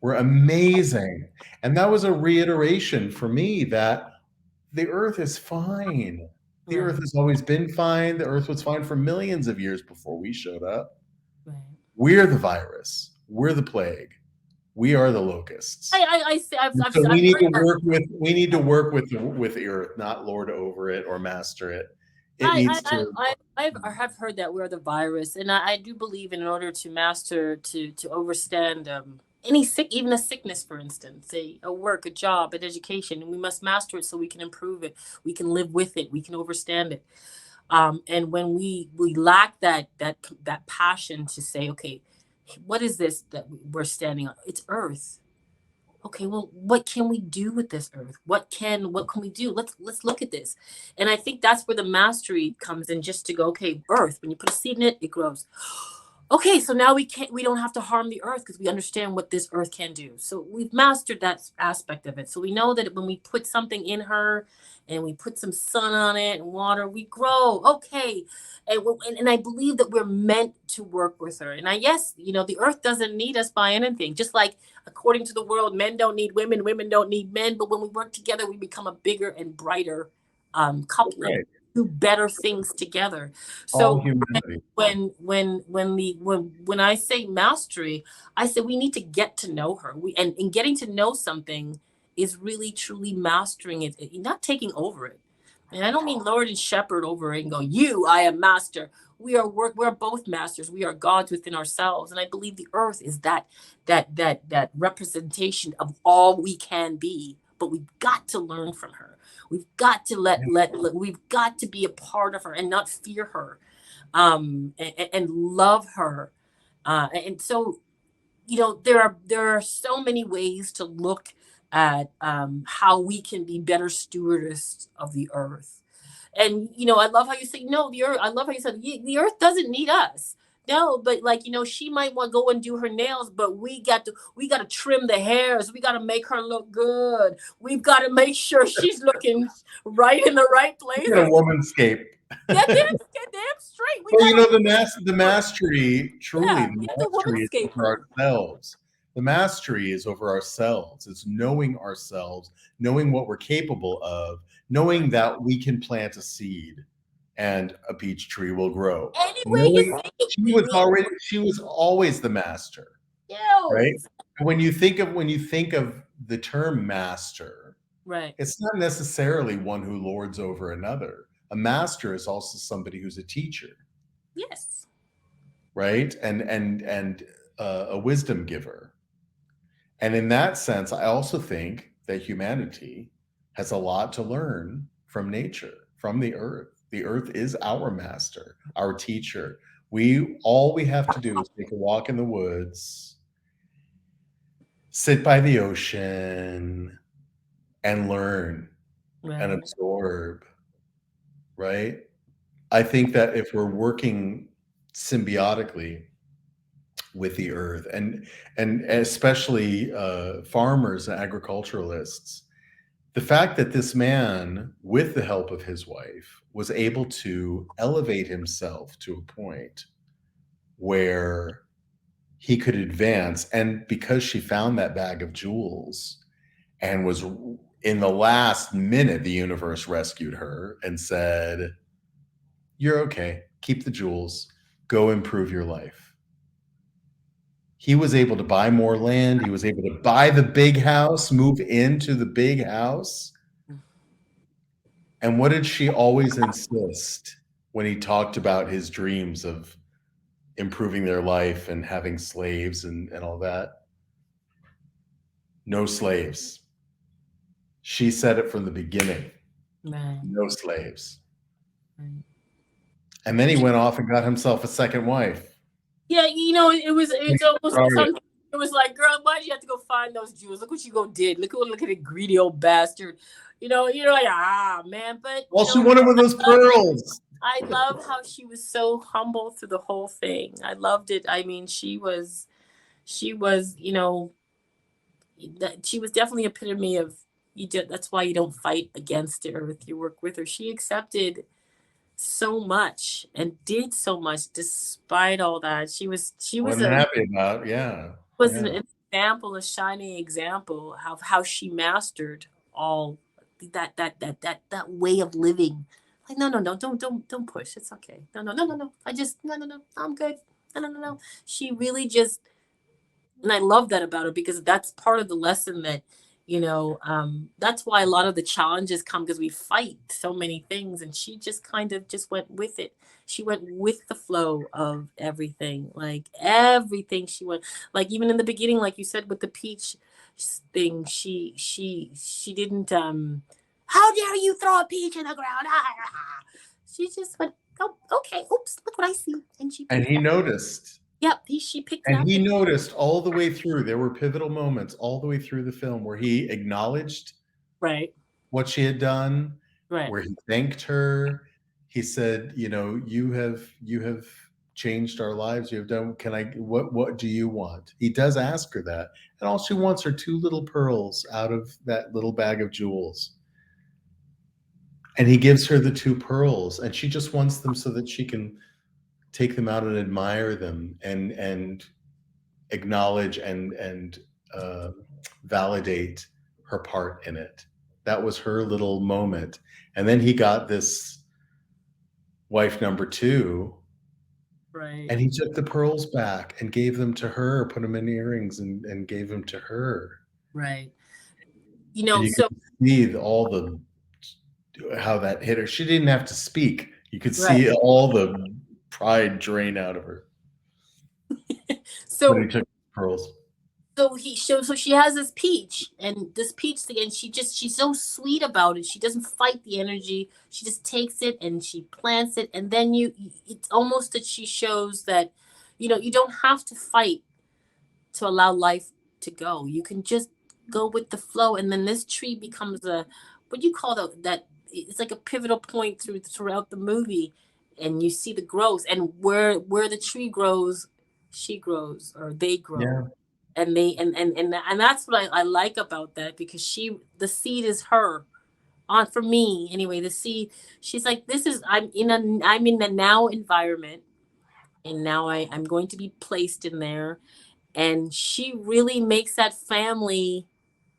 were amazing. And that was a reiteration for me that the earth is fine. The earth has always been fine. The earth was fine for millions of years before we showed up. Right. We're the virus. We're the plague. We are the locusts. We need to work with the earth, not lord over it or master it. I have heard that we're the virus, and I do believe in order to master, to overstand even a sickness, for instance, a work, a job, an education, and we must master it so we can improve it, we can live with it, we can overstand it. And when we lack that passion to say, okay, what is this that we're standing on? It's earth. Okay, well, what can we do with this earth? What can we do? Let's look at this. And I think that's where the mastery comes in, just to go, okay, earth, when you put a seed in it, it grows. Okay, so now we don't have to harm the earth because we understand what this earth can do. So we've mastered that aspect of it. So we know that when we put something in her and we put some sun on it and water, we grow. Okay. And I believe that we're meant to work with her. And the earth doesn't need us by anything. Just like, according to the world, men don't need women, women don't need men. But when we work together, we become a bigger and brighter couple. Right. Do better things together. So when I say mastery, I say we need to get to know her. And getting to know something is really truly mastering it, not taking over it. And I don't mean Lord and Shepherd over it and go, I am master. We're both masters. We are gods within ourselves. And I believe the earth is that representation of all we can be. But we've got to learn from her. We've got to we've got to be a part of her and not fear her, and love her. And so, there are so many ways to look at how we can be better stewardess of the earth. And, I love how you say, no, the earth, I love how you said the earth doesn't need us. No, but she might want to go and do her nails, but we got to trim the hairs. We got to make her look good. We've got to make sure she's looking right in the right place. A womanscape. Get damn straight. The mastery, truly, the mastery is over ourselves. The mastery is over ourselves. It's knowing ourselves, knowing what we're capable of, knowing that we can plant a seed and a peach tree will grow. She was always the master. Yeah. Right? When you think of the term master, right, it's not necessarily one who lords over another. A master is also somebody who's a teacher. Yes. Right? And a wisdom giver. And in that sense, I also think that humanity has a lot to learn from nature, from the earth. The earth is our master, our teacher. All we have to do is take a walk in the woods, sit by the ocean, and learn and Right. absorb, right? I think that if we're working symbiotically with the earth, and especially farmers and agriculturalists, the fact that this man, with the help of his wife, was able to elevate himself to a point where he could advance, and because she found that bag of jewels and was in the last minute, the universe rescued her and said, "You're okay. Keep the jewels. Go improve your life." He was able to buy more land. He was able to buy the big house, move into the big house. And what did she always insist when he talked about his dreams of improving their life and having slaves and all that? No slaves. She said it from the beginning. Right. No slaves. Right. And then he went off and got himself a second wife. Yeah, it's almost something. It was like, girl, why did you have to go find those jewels? Look what you did. Look at the greedy old bastard. You're like, man, but All she wanted were those pearls. I love how she was so humble through the whole thing. I loved it. I mean, she was, she was definitely epitome of that's why you don't fight against the earth. You work with her. She accepted so much and did so much despite all that. She was Wasn't happy about, yeah. an example, a shining example of how she mastered all that way of living. Like, no, don't push. It's okay. No. I just no. I'm good. No. She really just, and I love that about her because that's part of the lesson that, that's why a lot of the challenges come because we fight so many things, and she just kind of just went with it. She went with the flow of everything, like everything. She went, like, even in the beginning, like you said with the peach thing, she didn't how dare you throw a peach in the ground. She just went, oh, okay, oops, look what I see, and she And picked he up. noticed. Yep, she picked it And up. he noticed all the way through. There were pivotal moments all the way through the film where he acknowledged Right. what she had done, Right. where he thanked her. He said, you have changed our lives. You have done, what do you want? He does ask her that. And all she wants are 2 little pearls out of that little bag of jewels. And he gives her the 2 pearls, and she just wants them so that she can take them out and admire them and acknowledge and validate her part in it. That was her little moment. And then he got this wife number 2, Right. and he took the pearls back and gave them to her, put them in earrings and gave them to her. Right. And you So could see all the how that hit her. She didn't have to speak. You could right. see all the pride drain out of her when he So took the pearls. so she has this peach, and this peach thing, and she's so sweet about it. She doesn't fight the energy. She just takes it and she plants it, and then it's almost that she shows that, you don't have to fight to allow life to go. You can just go with the flow, and then this tree becomes a, what do you call that? It's like a pivotal point throughout the movie, and you see the growth, and where the tree grows, she grows, or they grow, Yeah. and that's what I like about that, because the seed is her. On For me anyway, the seed. She's like, this is, I'm in the now environment, and now I'm going to be placed in there, and she really makes that family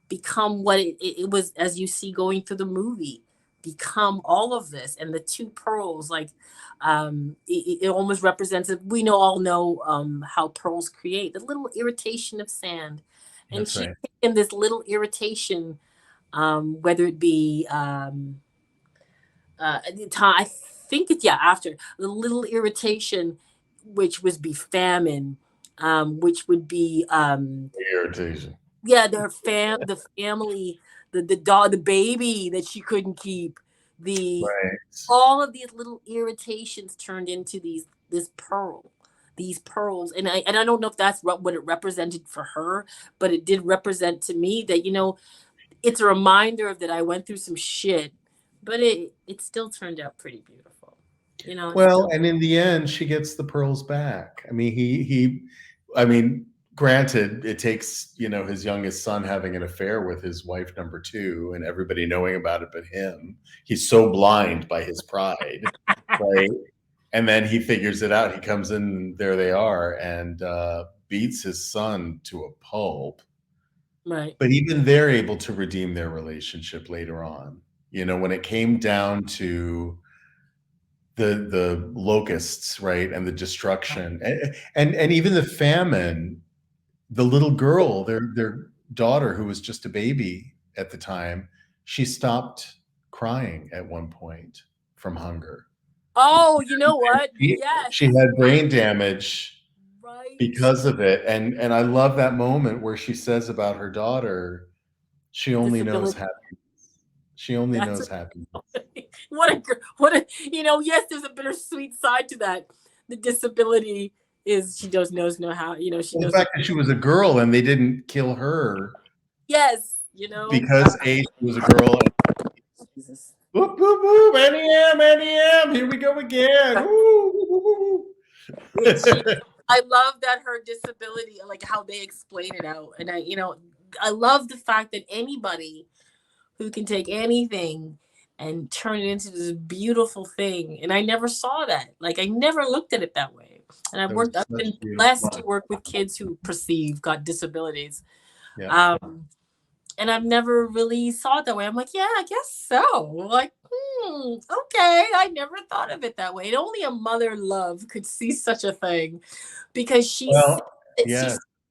become what it was, as you see going through the movie, become all of this. And the 2 pearls, like, it almost represents it. We all know how pearls create the little irritation of sand, and That's she's right. taken this little irritation, whether it be I think it's, yeah, after the little irritation, which was be famine, which would be Irritation. yeah, the family, the dog, the baby that she couldn't keep, the Right. all of these little irritations turned into these pearls, and I don't know if that's what it represented for her, but it did represent to me that, it's a reminder that I went through some shit, but it still turned out pretty beautiful. You know, Well, and in the end, she gets the pearls back. I mean, I mean, granted, it takes, you know, his youngest son having an affair with his wife number two and everybody knowing about it but him. He's so blind by his pride, right? And then he figures it out. He comes in, there they are, and beats his son to a pulp. right. But even they're able to redeem their relationship later on. You know, when it came down to the locusts, right, and the destruction, and even the famine, the little girl, their daughter, who was just a baby at the time, she stopped crying at one point from hunger. Oh, you know what? She, Yes. she had brain damage Right. because of it, and I love that moment where she says about her daughter, she only knows Disability. happiness. She only That's knows happiness. what a you know, yes, there's a bittersweet side to that. The disability is she does knows know how, you know, she Well, knows. the fact that she was a girl and they didn't kill her Yes, you know. because A, she was a girl. Jesus. Whoop, whoop, whoop, NEM, here we go again. Woo, woo, woo, woo. I love that her disability, like how they explain it out, and I, you know, I love the fact that anybody who can take anything and turn it into this beautiful thing. And I never saw that. Like I never looked at it that way. And I've been blessed to work with kids who got disabilities. Yeah. And I've never really saw it that way. I'm like, yeah, I guess so. Like, okay. I never thought of it that way. And only a mother love could see such a thing because she's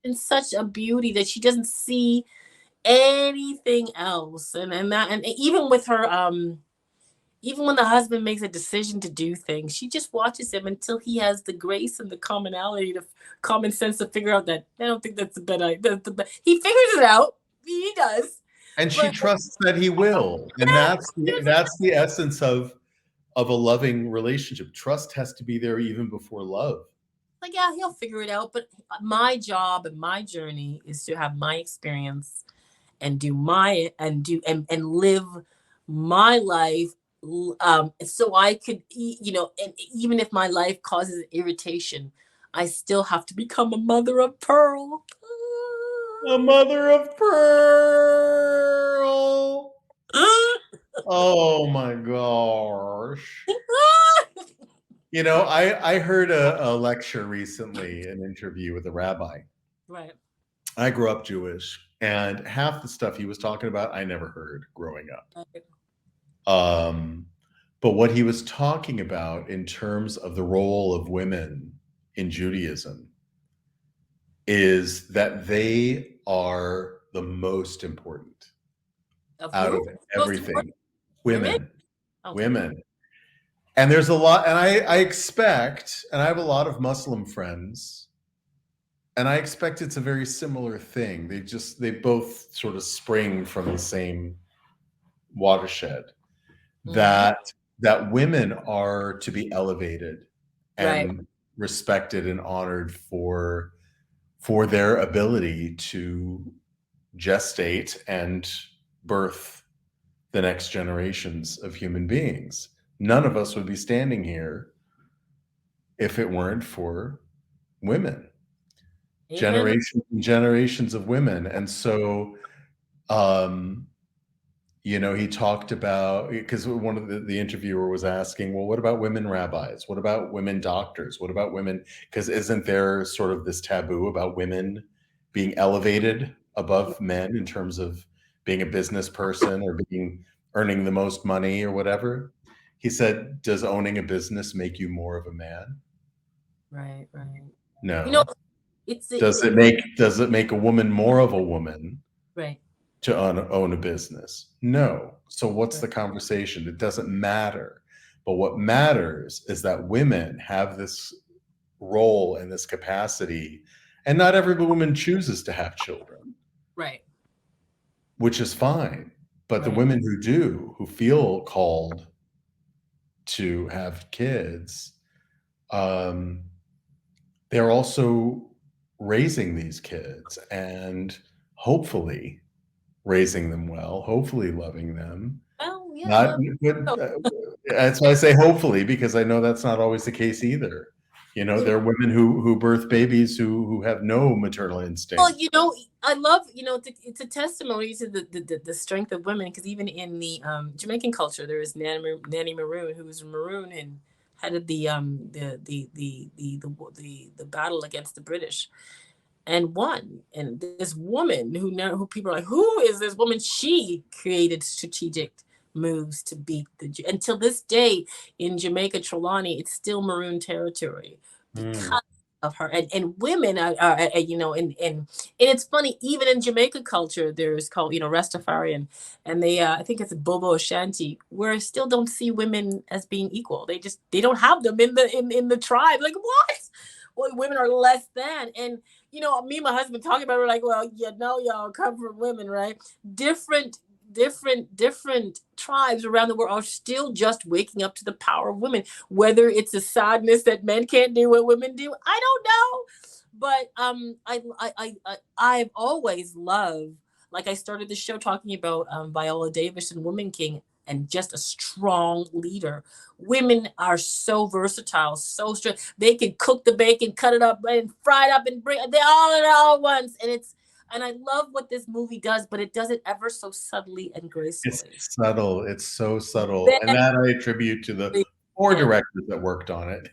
in such a beauty that she doesn't see anything else. And even with her, even when the husband makes a decision to do things, she just watches him until he has the grace and the common sense to figure out that I don't think that's the bad idea. He figures it out. He does. And she trusts that he will. And that's the essence of a loving relationship. Trust has to be there even before love. Like, yeah, he'll figure it out. But my job and my journey is to have my experience and and live my life, so I could, you know, and even if my life causes irritation, I still have to become a mother of pearl. A mother of pearl. Oh my gosh. You know, I heard a lecture recently, an interview with a rabbi. Right. I grew up Jewish, and half the stuff he was talking about, I never heard growing up. But what he was talking about in terms of the role of women in Judaism is that they are the most important out of everything. Women. Okay. Women. And there's a lot, and I expect, and I have a lot of Muslim friends, and I expect it's a very similar thing. They both sort of spring from the same watershed. That women are to be elevated and respected and honored for their ability to gestate and birth the next generations of human beings. None of us would be standing here if it weren't for women. Generations and generations of women. And so you know, he talked about, because one of the interviewer was asking, well, what about women rabbis? What about women doctors? What about women? Because isn't there sort of this taboo about women being elevated above men in terms of being a business person or earning the most money or whatever? He said, does owning a business make you more of a man? Right. No. You know, does it make a woman more of a woman? Right. To own a business? No. So what's the conversation? It doesn't matter. But what matters is that women have this role and this capacity, and not every woman chooses to have children. Right. Which is fine. But the women who do, who feel called to have kids, they're also raising these kids and hopefully raising them well, hopefully loving them. Well, yeah. Not, but that's why I say hopefully, because I know that's not always the case either. You know, there are women who birth babies who have no maternal instinct. Well, I love, it's a testimony to the strength of women, because even in the Jamaican culture, there is Nanny Maroon, who was maroon and headed the battle against the British and won. And this woman who people are like, who is this woman? She created strategic moves to beat until this day in Jamaica, Trelawney, it's still maroon territory because of her. And women are and it's funny, even in Jamaica culture, there's called, Rastafarian, and they I think it's a Bobo Ashanti, where I still don't see women as being equal. They don't have them in the tribe. Like, what? Well, women are less than. And me and my husband talking about it, we're like, well, y'all come from women, right? Different tribes around the world are still just waking up to the power of women. Whether it's a sadness that men can't do what women do, I don't know. But I've always loved, like I started the show talking about Viola Davis and Woman King, and just a strong leader. Women are so versatile, so strong. They can cook the bacon, cut it up, and fry it up, and bring they all at once. And I love what this movie does, but it does it ever so subtly and gracefully. It's subtle. It's so subtle. And that I attribute to the 4 directors that worked on it.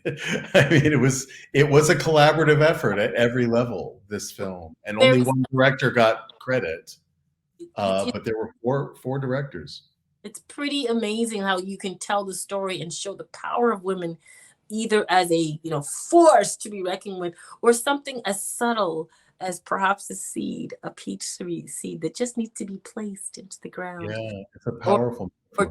I mean, it was a collaborative effort at every level, this film. And only one director got credit. But there were four directors. It's pretty amazing how you can tell the story and show the power of women, either as a force to be reckoned with, or something as subtle as perhaps a peach seed that just needs to be placed into the ground. Yeah, it's a powerful. Or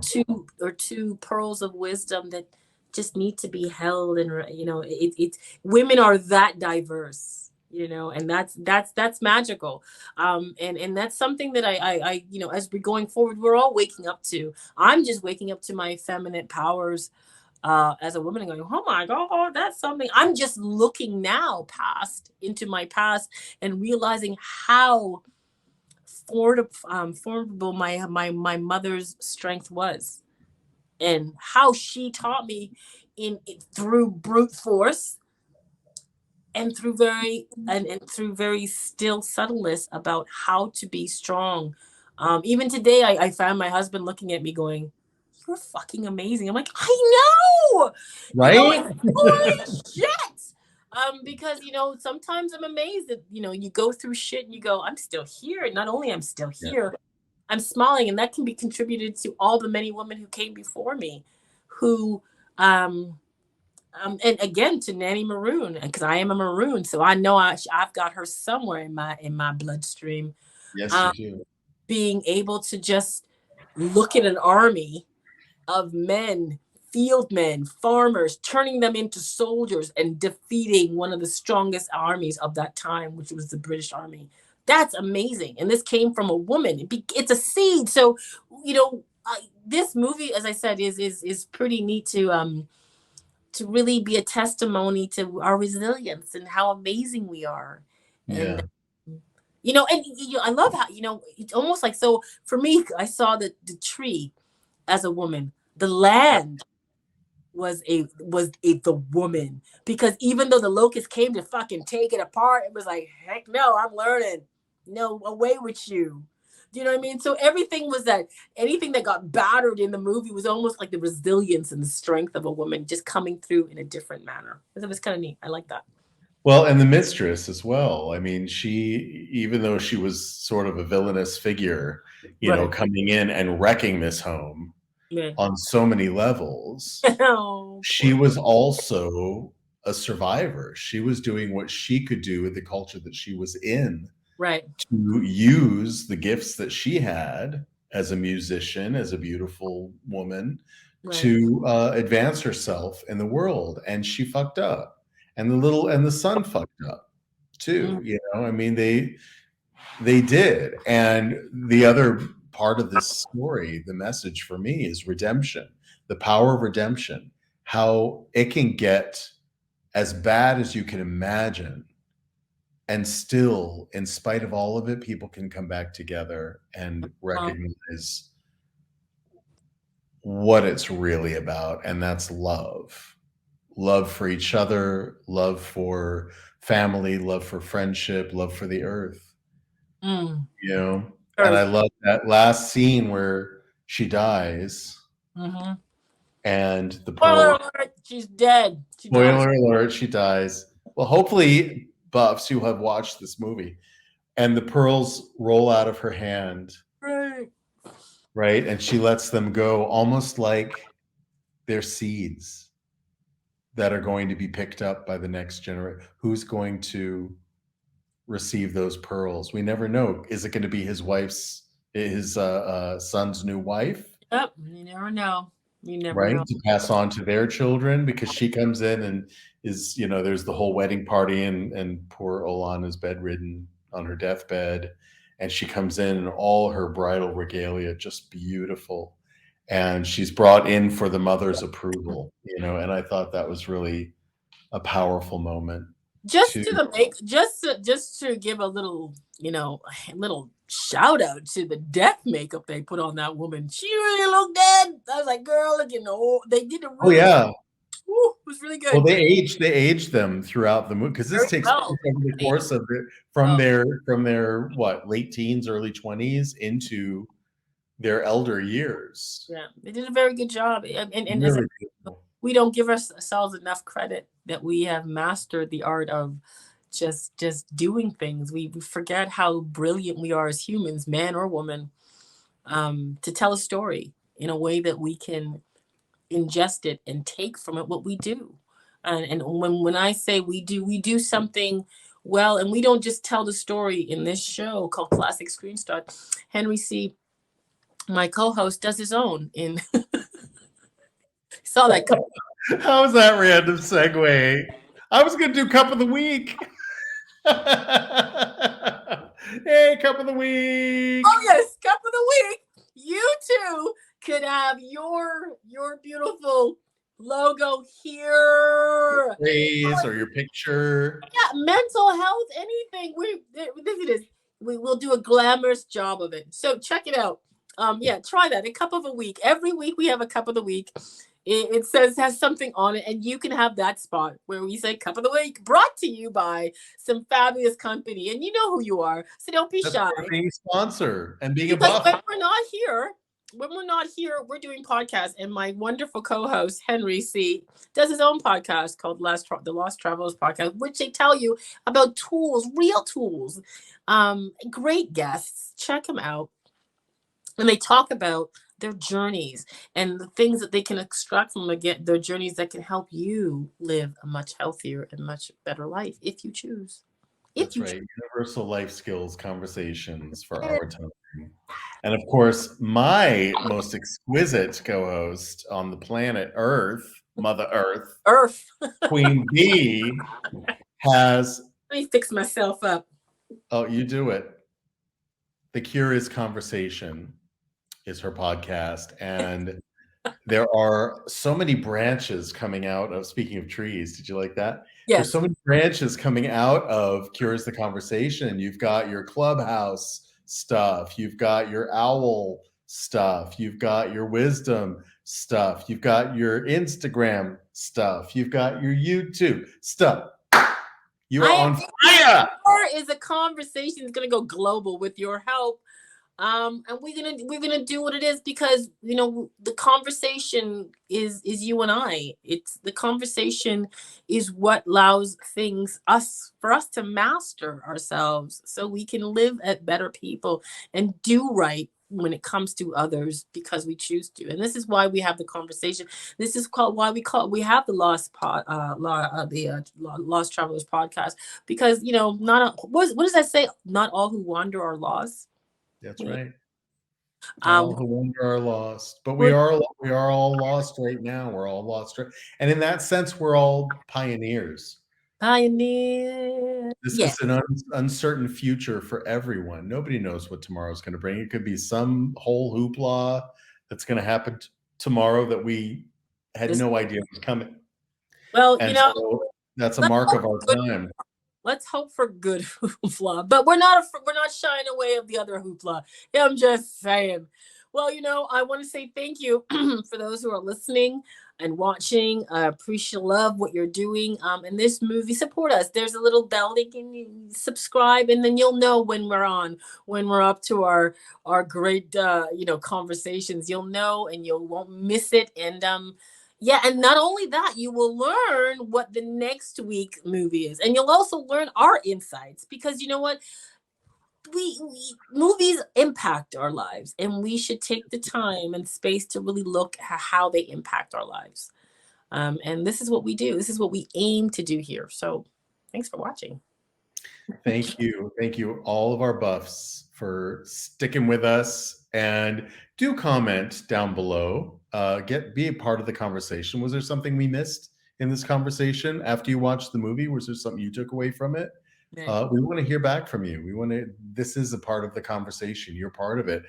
two pearls of wisdom that just need to be held. And it's women are that diverse, and that's magical. And that's something that I as we're going forward, we're all waking up to. I'm just waking up to my feminine powers as a woman and going, oh my God, that's something. I'm just looking now into my past and realizing how formidable my mother's strength was, and how she taught me through brute force and through very still subtleness about how to be strong. Even today, I found my husband looking at me going, you're fucking amazing. I'm like, I know, right? Holy shit. Because sometimes I'm amazed that you go through shit and you go, I'm still here. And not only I'm still here, I'm smiling, and that can be contributed to all the many women who came before me, who and again to Nanny Maroon, because I am a Maroon, so I know I've got her somewhere in my bloodstream. Yes, you do. Being able to just look at an army of men, field men, farmers, turning them into soldiers and defeating one of the strongest armies of that time, which was the British Army. That's amazing. And this came from a woman. It's a seed. So, this movie, as I said, is pretty neat to really be a testimony to our resilience and how amazing we are. And I love how it's almost like, so for me, I saw the tree as a woman. The land was the woman, because even though the locusts came to fucking take it apart, it was like, heck no, I'm learning. No, away with you. Do you know what I mean? So everything was that anything that got battered in the movie was almost like the resilience and the strength of a woman just coming through in a different manner. It was kind of neat. I like that. Well, and the mistress as well. I mean, even though she was sort of a villainous figure, coming in and wrecking this home on so many levels, she was also a survivor. She was doing what she could do with the culture that she was in, to use the gifts that she had as a musician, as a beautiful woman, to advance herself in the world. And she fucked up. And the son fucked up too. I mean, they did. And the other part of this story, the message for me, is redemption, the power of redemption, how it can get as bad as you can imagine, And still, in spite of all of it, people can come back together and Um, recognize what it's really about, and that's love. Love for each other, love for family, love for friendship, love for the earth. mm, You know? And I Earth. love that last scene where she dies Mm-hmm. and the Spoiler pearl. alert, she's dead. She died. Spoiler alert, she dies. Well, hopefully, buffs, you have watched this movie. And the pearls roll out of her hand, Right. right? And she lets them go almost like they're seeds that are going to be picked up by the next generation. Who's going to receive those pearls? We never know. Is it going to be his son's new wife? Yep. You never know. You never Right, know. to pass on to their children, because she comes in and is, there's the whole wedding party, and poor Olan is bedridden on her deathbed, and she comes in all her bridal regalia, just beautiful, and she's brought in for the mother's approval, and I thought that was really a powerful moment Just to to the make, just to give a little, little shout out to the death makeup they put on that woman. She really looked dead. I was like, girl, look, they did a oh really, yeah. it was really Well, good. they aged them throughout the movie, because this Very takes place well. over the They- course of it, well, from their what, late teens, early 20s into their elder years. yeah, they did a very good job. And as Really beautiful. we don't give ourselves enough credit that we have mastered the art of just doing things. We forget how brilliant we are as humans, man or woman, to tell a story in a way that we can ingest it and take from it what we do. And when I say we do something well, and we don't just tell the story in this show called Classic Screen Start. Henry C., my co-host, does his own in saw that. How's that random segue? I was going to do cup of the week. Hey, cup of the week. Oh yes, cup of the week. You too could have your beautiful logo here. Phrase or your picture. Yeah, mental health, anything. This it is. We will do a glamorous job of it. So check it out. Yeah, try that. A cup of a week. Every week we have a cup of the week. It says has something on it, and you can have that spot where we say cup of the week, brought to you by some fabulous company, and you know who you are, so don't be That's shy. for being a sponsor and being a Because buff. when we're not here, we're doing podcasts, and my wonderful co-host Henry C. does his own podcast called the Lost Travelers Podcast, which they tell you about tools, real tools, great guests. Check them out, and they talk about their journeys and the things that they can extract from their journeys that can help you live a much healthier and much better life if you choose. If That's you right. Universal life skills conversations for our time. And of course, my most exquisite co-host on the planet Earth, Mother Earth, Earth. QueenB, has. Let me fix myself up. Oh, you do it. The Curious Conversation is her podcast, and there are so many branches coming out of. Speaking of trees, did you like that? There's Yes. so many branches coming out of Curious the Conversation. You've got your Clubhouse stuff, you've got your owl stuff, you've got your wisdom stuff, you've got your Instagram stuff, you've got your YouTube stuff. You are on fire. Is a conversation that's gonna go global with your help. And we're gonna do what it is, because the conversation is you and I. It's the conversation is what allows for us to master ourselves, so we can live as better people and do right when it comes to others, because we choose to. And this is why we have the conversation. This is we have the Lost Travelers podcast, because what does that say? Not all who wander are lost. That's right. Um, All who wander are lost, but we are all lost right now. We're all lost, and in that sense, we're all pioneers. Pioneer. This Yeah. is an uncertain future for everyone. Nobody knows what tomorrow's going to bring. It could be some whole hoopla that's going to happen tomorrow that we had no idea was coming. Well, And so that's a mark of our time. Let's hope for good hoopla, but we're not shying away of the other hoopla. I'm just saying. Well, I want to say thank you for those who are listening and watching. I appreciate love what you're doing. In this movie, support us. There's a little bell you can subscribe, and then you'll know when we're on, when we're up to our great conversations. You'll know, and you won't miss it. And yeah, and not only that, you will learn what the next week movie is, and you'll also learn our insights, because you know what, we movies impact our lives, and we should take the time and space to really look at how they impact our lives. And this is what we do. This is what we aim to do here. So, thanks for watching. Thank you, all of our buffs, for sticking with us. And do comment down below. Be a part of the conversation. Was there something we missed in this conversation after you watched the movie? Was there something you took away from it? We want to hear back from you. This is a part of the conversation. You're part of it.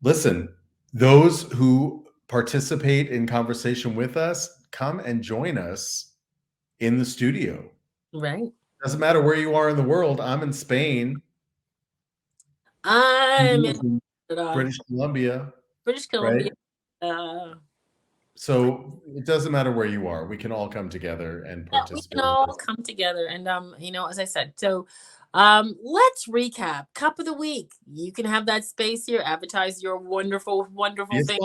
Listen, those who participate in conversation with us, come and join us in the studio. Right. Doesn't matter where you are in the world. I'm in Spain. I'm in British Columbia. Right? So it doesn't matter where you are. We can all come together and participate. We can all come together. And as I said, so let's recap. Cup of the week. You can have that space here. Advertise your wonderful, wonderful thing.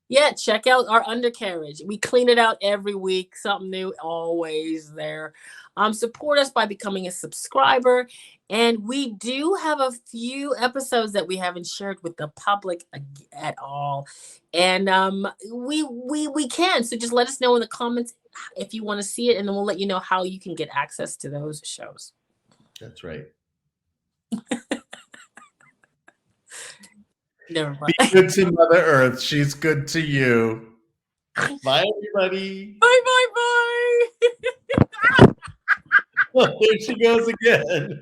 Yeah, check out our undercarriage. We clean it out every week. Something new always there. Support us by becoming a subscriber. And we do have a few episodes that we haven't shared with the public at all. And we can. So just let us know in the comments if you want to see it, and then we'll let you know how you can get access to those shows. That's right. Never mind. Be good to Mother Earth. She's good to you. Bye, everybody. Bye, bye, bye. There she goes again.